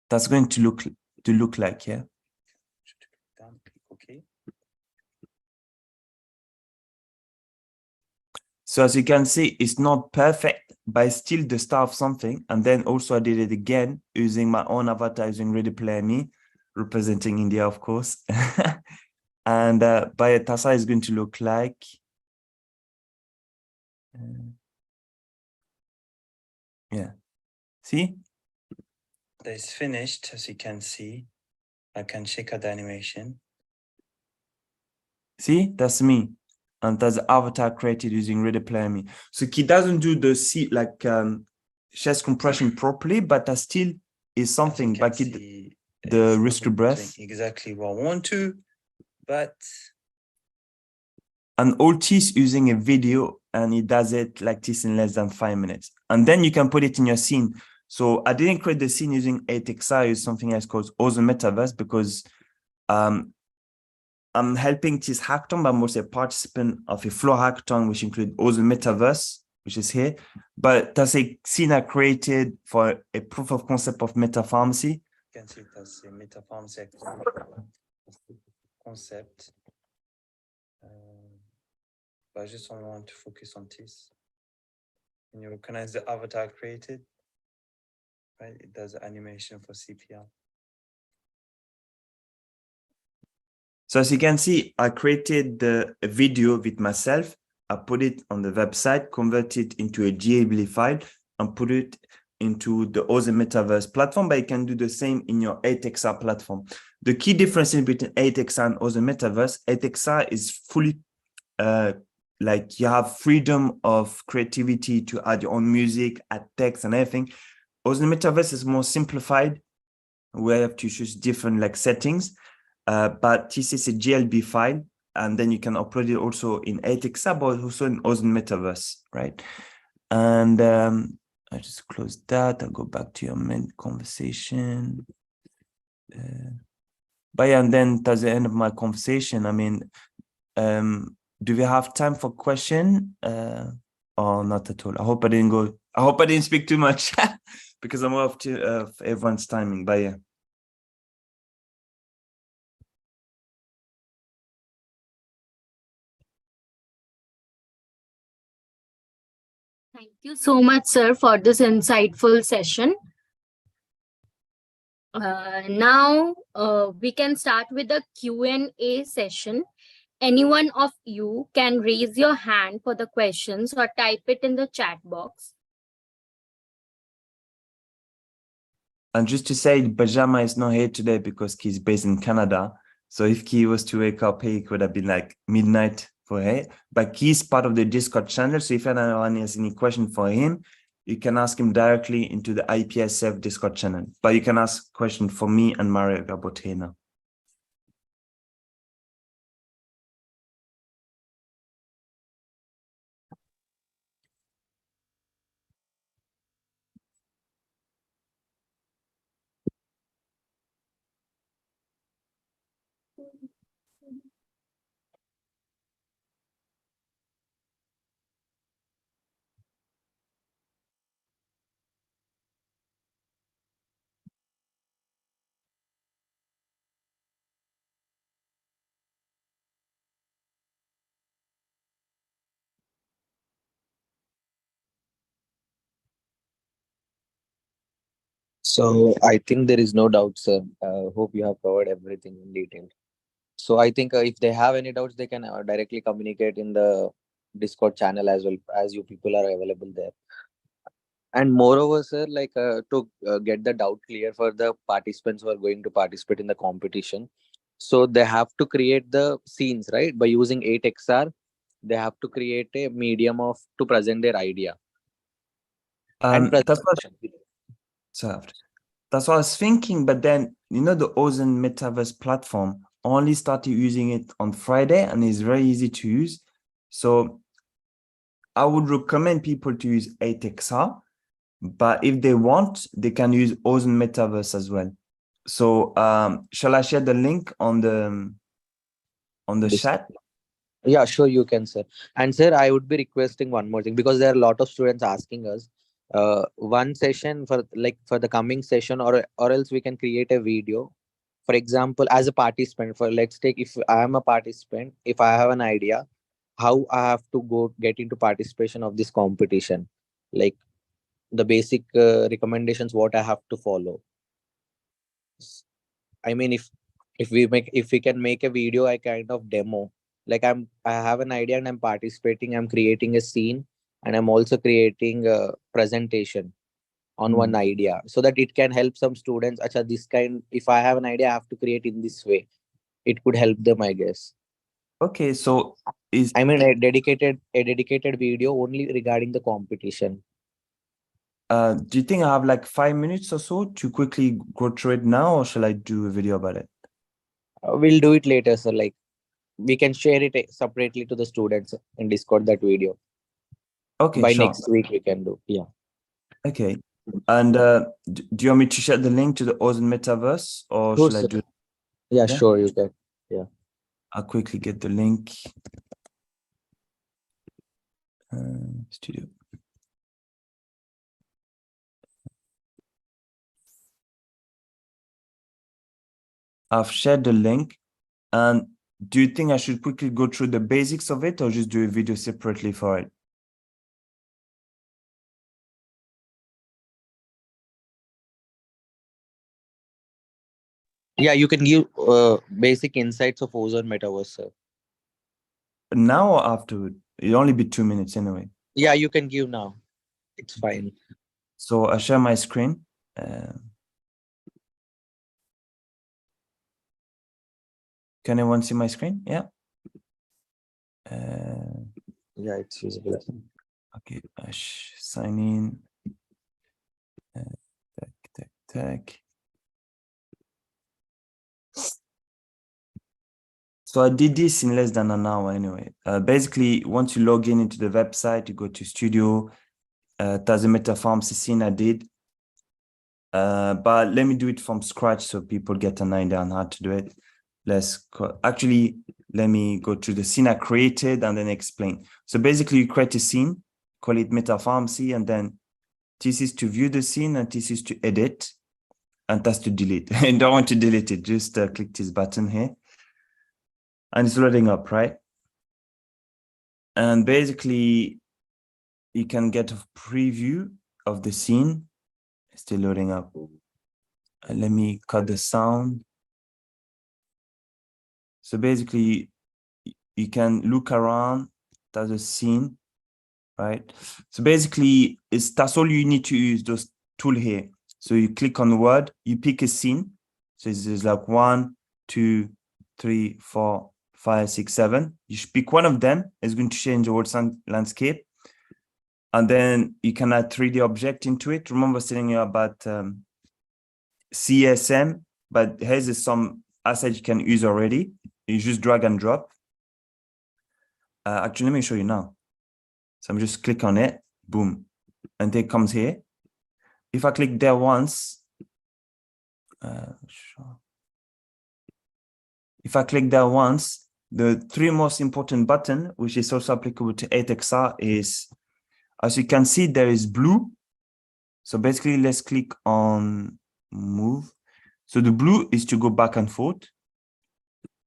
that's going to look like, yeah. Okay. So as you can see, it's not perfect, but it's still the start of something. And then also I did it again using my own avatar, using Ready Player Me, representing India, of course. And Bayatasa is going to look like. Yeah. See? That is finished, as you can see. I can check out the animation. See, that's me. And that's the avatar created using Ready Player Me. So he doesn't do the chest compression properly, but that still is something. But the risk breath. Exactly what I want to, but and all this using a video, and it does it like this in less than 5 minutes. And then you can put it in your scene. So I didn't create the scene using 8XR, I used something else called Ozen Metaverse, because I'm helping this hackathon, but I'm also a participant of a floor hackathon, which includes Ozen Metaverse, which is here. But that's a scene I created for a proof of concept of meta pharmacy. You can see it as a meta pharmacy concept. But I just don't want to focus on this. Can you recognize the avatar created? Right, it does animation for CPR. So as you can see, I created a video with myself. I put it on the website, convert it into a GABL file, and put it into the Ozen Metaverse platform, but you can do the same in your 8XR platform. The key difference between 8XR and Ozen Metaverse, 8XR is fully like you have freedom of creativity to add your own music, add text and everything. Ozen Metaverse is more simplified, where you have to choose different like settings, but this is a GLB file, and then you can upload it also in 8XR, but also in Ozen Metaverse, right? And I just close that. I'll go back to your main conversation. But yeah, and then that's the end of my conversation. I mean, do we have time for question or not at all? I hope I didn't speak too much because I'm off to everyone's timing. But yeah. Thank you so much, sir, for this insightful session. Now we can start with the Q&A session. Anyone of you can raise your hand for the questions or type it in the chat box. And just to say, Bajama is not here today because he's based in Canada. So if he was to wake up, he could have been like midnight for her. But he's part of the Discord channel. So if anyone has any question for him, you can ask him directly into the IPSF Discord channel. But you can ask question for me and Mario about here now. So I think there is no doubt, sir. Hope you have covered everything in detail. So I think if they have any doubts, they can directly communicate in the Discord channel as well, as you people are available there. And moreover, sir, like to get the doubt clear for the participants who are going to participate in the competition, so they have to create the scenes, right? By using 8XR, they have to create a medium of to present their idea. And That's what, presentation. so that's what I was thinking. But then, you know, the Ozen Metaverse platform only started using it on Friday, and it's very easy to use. So I would recommend people to use 8XR, but if they want, they can use Ozen Metaverse as well. So shall I share the link on the chat? Yeah, sure, you can, sir. And sir, I would be requesting one more thing, because there are a lot of students asking us one session for the coming session, or else we can create a video. For example, as a participant, for let's take, if I am a participant, if I have an idea how I have to go get into participation of this competition, like the basic recommendations what I have to follow. I mean, if we can make a video, I kind of demo, like I have an idea and I'm participating, I'm creating a scene, and I'm also creating a presentation on one idea, so that it can help some students. Acha, this kind, if I have an idea, I have to create in this way. It could help them, I guess. Okay, so I mean, a dedicated video only regarding the competition. Do you think I have like 5 minutes or so to quickly go through it now, or shall I do a video about it? We'll do it later, sir. Like we can share it separately to the students in Discord, that video. Okay, By sure. next week we can do. Yeah. Okay. And do you want me to share the link to the Ozen Metaverse, or Sure, should I sir. do it? Yeah, Yeah? sure, you can. Yeah. I'll quickly get the link. Studio. I've shared the link. And do you think I should quickly go through the basics of it, or just do a video separately for it? Yeah, you can give basic insights of Ozone Metaverse, sir. Now or afterward? It'll only be 2 minutes anyway. Yeah, you can give now. It's fine. So I share my screen. Can anyone see my screen? Yeah. Yeah, it's visible. Okay, sign in. Tag. So I did this in less than an hour anyway. Basically, once you log in into the website, you go to Studio. There's a meta pharmacy scene I did. But let me do it from scratch so people get an idea on how to do it. Actually, let me go to the scene I created and then explain. So basically, you create a scene, call it meta pharmacy, and then this is to view the scene and this is to edit, and that's to delete. And don't want to delete it, just click this button here. And it's loading up, right? And basically, you can get a preview of the scene. It's still loading up. And let me cut the sound. So basically, you can look around. There's a scene, right? So basically, that's all you need to use, those tool here. So you click on the word, you pick a scene. So it's like 1, 2, 3, 4, 5, 6, 7. You should pick one of them. It's going to change the whole landscape. And then you can add 3D object into it. Remember telling you about CSM, but here's some assets you can use already. You just drag and drop. Actually, let me show you now. So I'm just click on it, boom, and it comes here. If I click there once, if I click there once, the 3 most important button, which is also applicable to 8XR, is, as you can see, there is blue. So basically, let's click on move. So the blue is to go back and forth.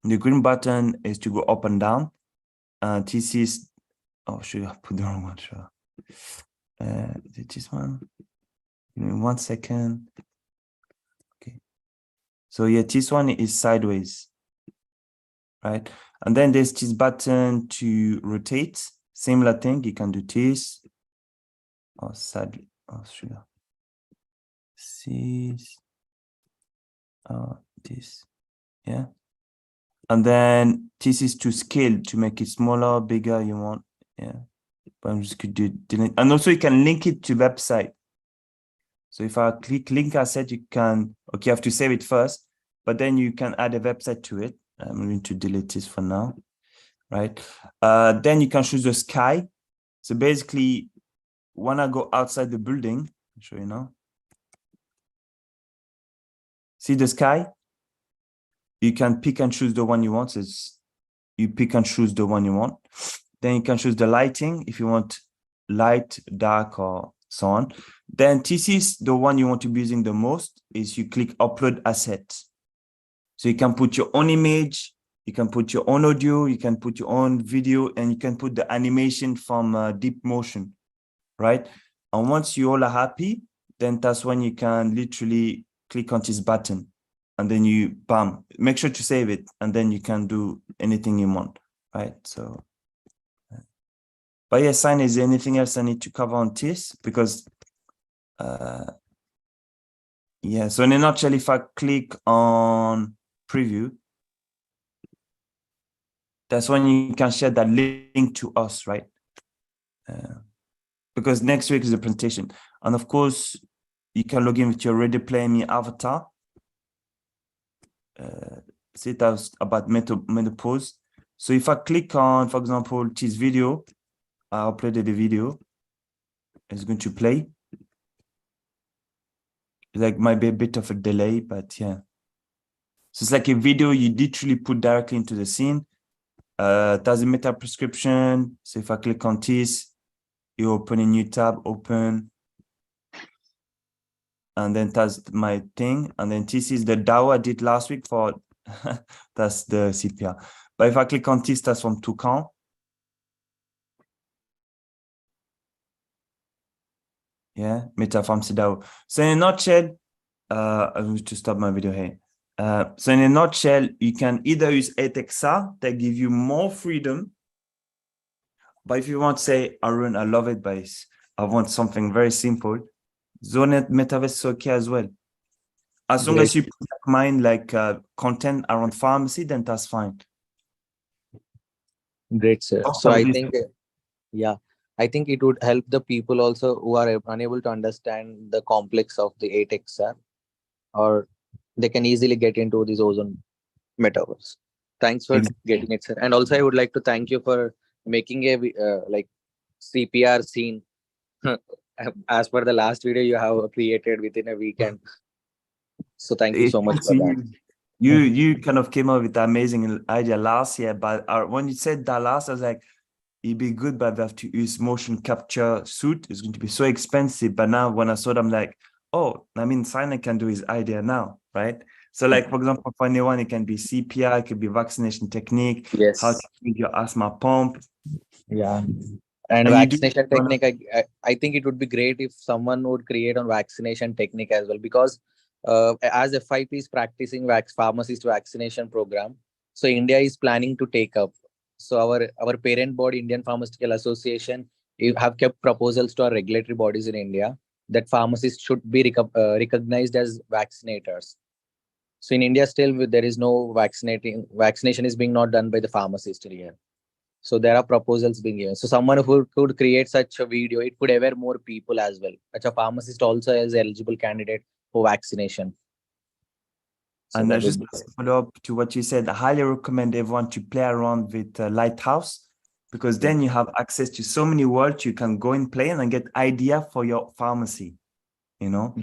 The green button is to go up and down. This is, oh, should I put the wrong one? Sure. Is it this one? Give me 1 second. Okay. So yeah, this one is sideways, right? And then there's this button to rotate. Similar thing, you can do this. Oh, sadly, oh, should I? This, yeah. And then this is to scale, to make it smaller, bigger, you want, yeah. But I'm just going to delete. And also you can link it to website. So if I click link asset, you can, okay, you have to save it first, but then you can add a website to it. I'm going to delete this for now, right? Then you can choose the sky. So basically, when I go outside the building, I'll show you now. See the sky? You can pick and choose the one you want. So you pick and choose the one you want. Then you can choose the lighting if you want light, dark, or so on. Then this is the one you want to be using the most, is you click upload asset. So you can put your own image, you can put your own audio, you can put your own video, and you can put the animation from Deep Motion, right? And once you all are happy, then that's when you can literally click on this button. And then you, bam, make sure to save it. And then you can do anything you want, right? So, but yeah, Sign, is there anything else I need to cover on this? Because, yeah, so in a nutshell, if I click on preview, that's when you can share that link to us, right? Because next week is the presentation. And of course, you can log in with your Ready Player Me avatar. See, that was about menopause. So if I click on, for example, this video, I uploaded the video. It's going to play. Like might be a bit of a delay, but yeah. So it's like a video you literally put directly into the scene. There's a meta prescription. So if I click on this, you open a new tab, open. And then that's my thing. And then this is the DAO I did last week for, that's the CPR. But if I click on this, that's from Toucan. Yeah, Meta Pharmacy DAO. So in a nutshell, I'm going to stop my video here. So in a nutshell, you can either use 8XR that give you more freedom. But if you want to say, Arun, I love it, but I want something very simple, Zonet Metaverse is okay as well. As long as you put mind like content around pharmacy, then that's fine. Great, sir. So I think, yeah, I think it would help the people also who are unable to understand the complex of the 8XR, or they can easily get into this Ozone Metaverse. Thanks for getting it, sir. And also I would like to thank you for making a like CPR scene as per the last video you have created within a weekend. So thank you so much for that. You kind of came up with an amazing idea last year, but when you said that last, I was like, it'd be good, but we have to use motion capture suit. It's going to be so expensive. But now when I saw it, I'm like, oh, I mean, Simon can do his idea now, right? So like, for example, for anyone, it can be CPR, it could be vaccination technique, yes, how to feed your asthma pump. Yeah. And vaccination technique, I think it would be great if someone would create on vaccination technique as well, because as FIP is practicing pharmacist vaccination program, so India is planning to take up. So our parent body, Indian Pharmaceutical Association, have kept proposals to our regulatory bodies in India that pharmacists should be recognized as vaccinators. So in India, still there is no vaccination is being not done by the pharmacist here. So there are proposals being given. So someone who could create such a video, it could aware more people as well. Such a pharmacist also is eligible candidate for vaccination. So and just to follow up to what you said, I highly recommend everyone to play around with Lighthouse, because then you have access to so many worlds you can go and play and get idea for your pharmacy, you know.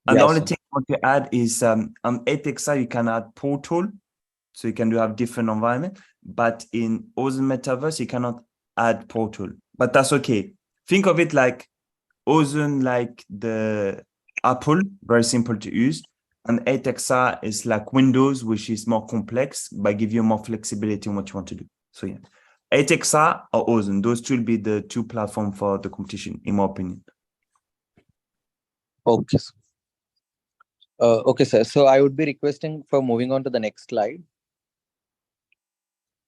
And the only thing I want to add is on 8XR, you can add portal, so you can have different environment. But in Ozone Metaverse, you cannot add portal. But that's okay. Think of it like Ozone, like the Apple, very simple to use. And 8XR is like Windows, which is more complex, but give you more flexibility in what you want to do. So yeah, 8XR or Ozone, those two will be the two platforms for the competition, in my opinion. Okay. Okay, sir. So I would be requesting for moving on to the next slide.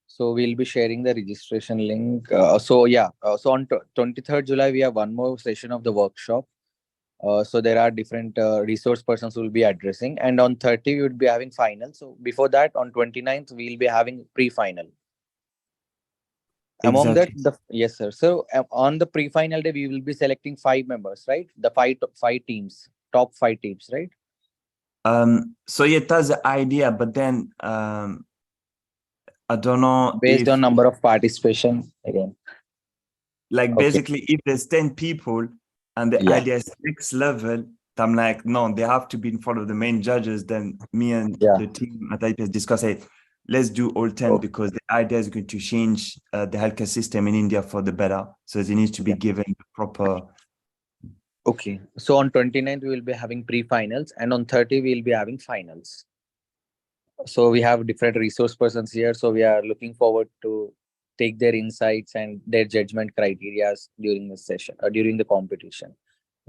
So we'll be sharing the registration link. So on 23rd July, we have one more session of the workshop. So there are different resource persons who will be addressing. And on 30, we would be having final. So before that, on 29th, we'll be having pre-final. Among that, yes, sir. So on the pre-final day, we will be selecting 5 members, right? The five teams, top 5 teams, right? So yeah, that's the idea, but then I don't know, based on number of participation again. Like basically, if there's 10 people and the idea is next level, I'm like, no, they have to be in front of the main judges. Then me and the team at IPS discuss it. Let's do all 10 because the idea is going to change the healthcare system in India for the better. So it needs to be given the proper. Okay. So on 29th, we will be having pre-finals, and on 30, we will be having finals. So we have different resource persons here. So we are looking forward to take their insights and their judgment criteria during the session or during the competition.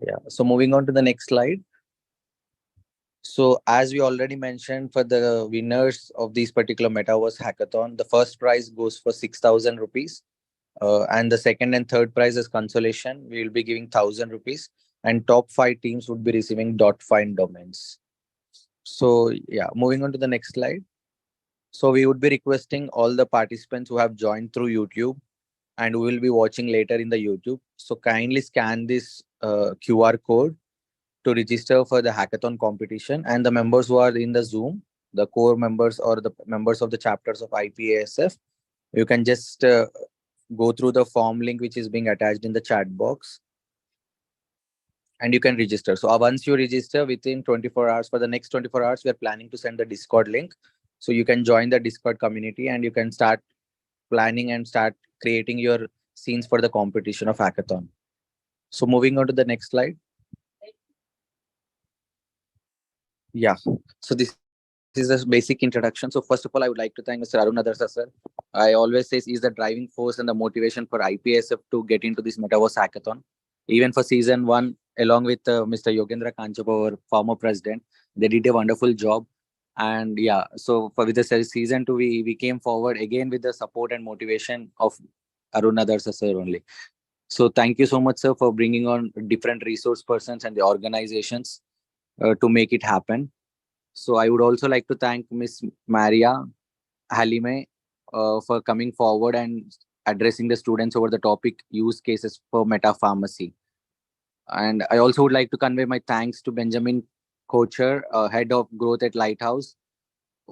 Yeah. So moving on to the next slide. So as we already mentioned, for the winners of this particular Metaverse Hackathon, the first prize goes for 6,000 rupees. And the second and third prize as consolation, we will be giving 1,000 rupees. And top 5 teams would be receiving .find domains. So yeah, moving on to the next slide. So we would be requesting all the participants who have joined through YouTube and who will be watching later in the YouTube. So kindly scan this QR code to register for the hackathon competition, and the members who are in the Zoom, the core members or the members of the chapters of IPASF, you can just go through the form link which is being attached in the chat box, and you can register. So once you register, within 24 hours, for the next 24 hours, we are planning to send the Discord link. So you can join the Discord community and you can start planning and start creating your scenes for the competition of hackathon. So moving on to the next slide. Yeah. So this is a basic introduction. So first of all, I would like to thank Mr. Arun Nadarasa, sir. I always say he's the driving force and the motivation for IPSF to get into this Metaverse hackathon. Even for season 1, along with Mr. Yogendra Kanchapa, our former president, they did a wonderful job. And yeah, so for with the season 2, we came forward again with the support and motivation of Arun Nadarasa, sir only. So thank you so much, sir, for bringing on different resource persons and the organizations to make it happen. So I would also like to thank Miss Maria Halimeh for coming forward and addressing the students over the topic use cases for meta pharmacy. And I also would like to convey my thanks to Benjamin Couture, head of growth at Lighthouse,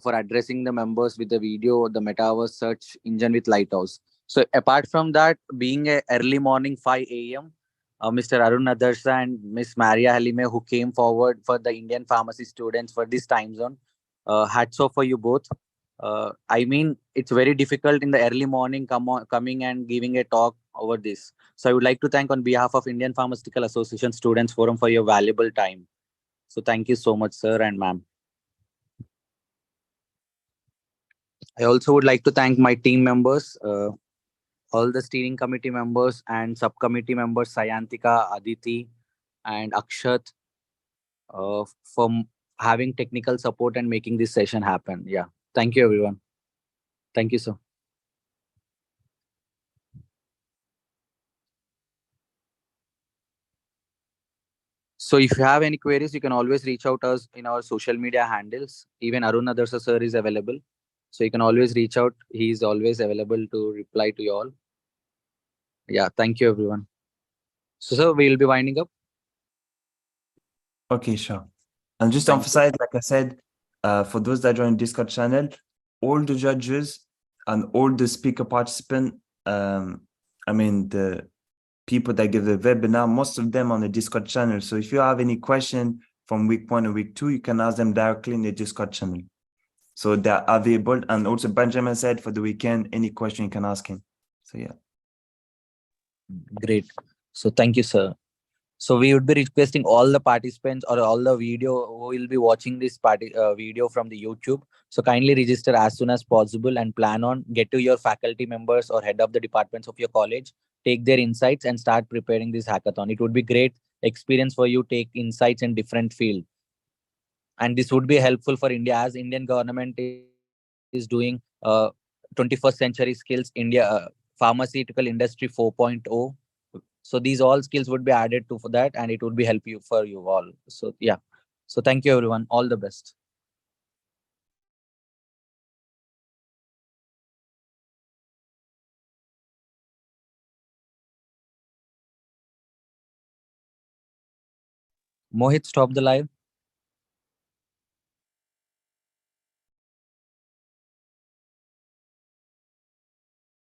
for addressing the members with the video, the Metaverse search engine with Lighthouse. So apart from that, being a early morning 5 a.m., Mr. Arun Adarsa and Miss Maria Halimeh, who came forward for the Indian pharmacy students for this time zone, hats off for you both. I mean, it's very difficult in the early morning coming and giving a talk over this. So I would like to thank on behalf of Indian Pharmaceutical Association Students Forum for your valuable time. So thank you so much, sir and ma'am. I also would like to thank my team members, all the steering committee members and subcommittee members, Sayantika, Aditi, and Akshat, for having technical support and making this session happen. Yeah. Thank you, everyone. Thank you, sir. So if you have any queries, you can always reach out us in our social media handles. Even Arun Adarsa sir is available. So you can always reach out. He is always available to reply to you all. Yeah, thank you, everyone. So, sir, we'll be winding up. Okay, sure. And just to Thank you. emphasize, like I said, for those that join Discord channel, all the judges and all the speaker participants, I mean, the people that give the webinar, most of them on the Discord channel. So if you have any question from week 1 or week 2, you can ask them directly in the Discord channel. So they're available. And also Benjamin said for the weekend, any question you can ask him. So yeah. Great. So thank you, sir. So we would be requesting all the participants or all the video who will be watching this video from the YouTube. So kindly register as soon as possible and plan on get to your faculty members or head of the departments of your college, take their insights and start preparing this hackathon. It would be great experience for you, take insights in different field. And this would be helpful for India as Indian government is doing 21st century skills India pharmaceutical industry 4.0. So these all skills would be added to for that, and it would be help you for you all. So yeah. So thank you, everyone. All the best. Mohit, stop the live.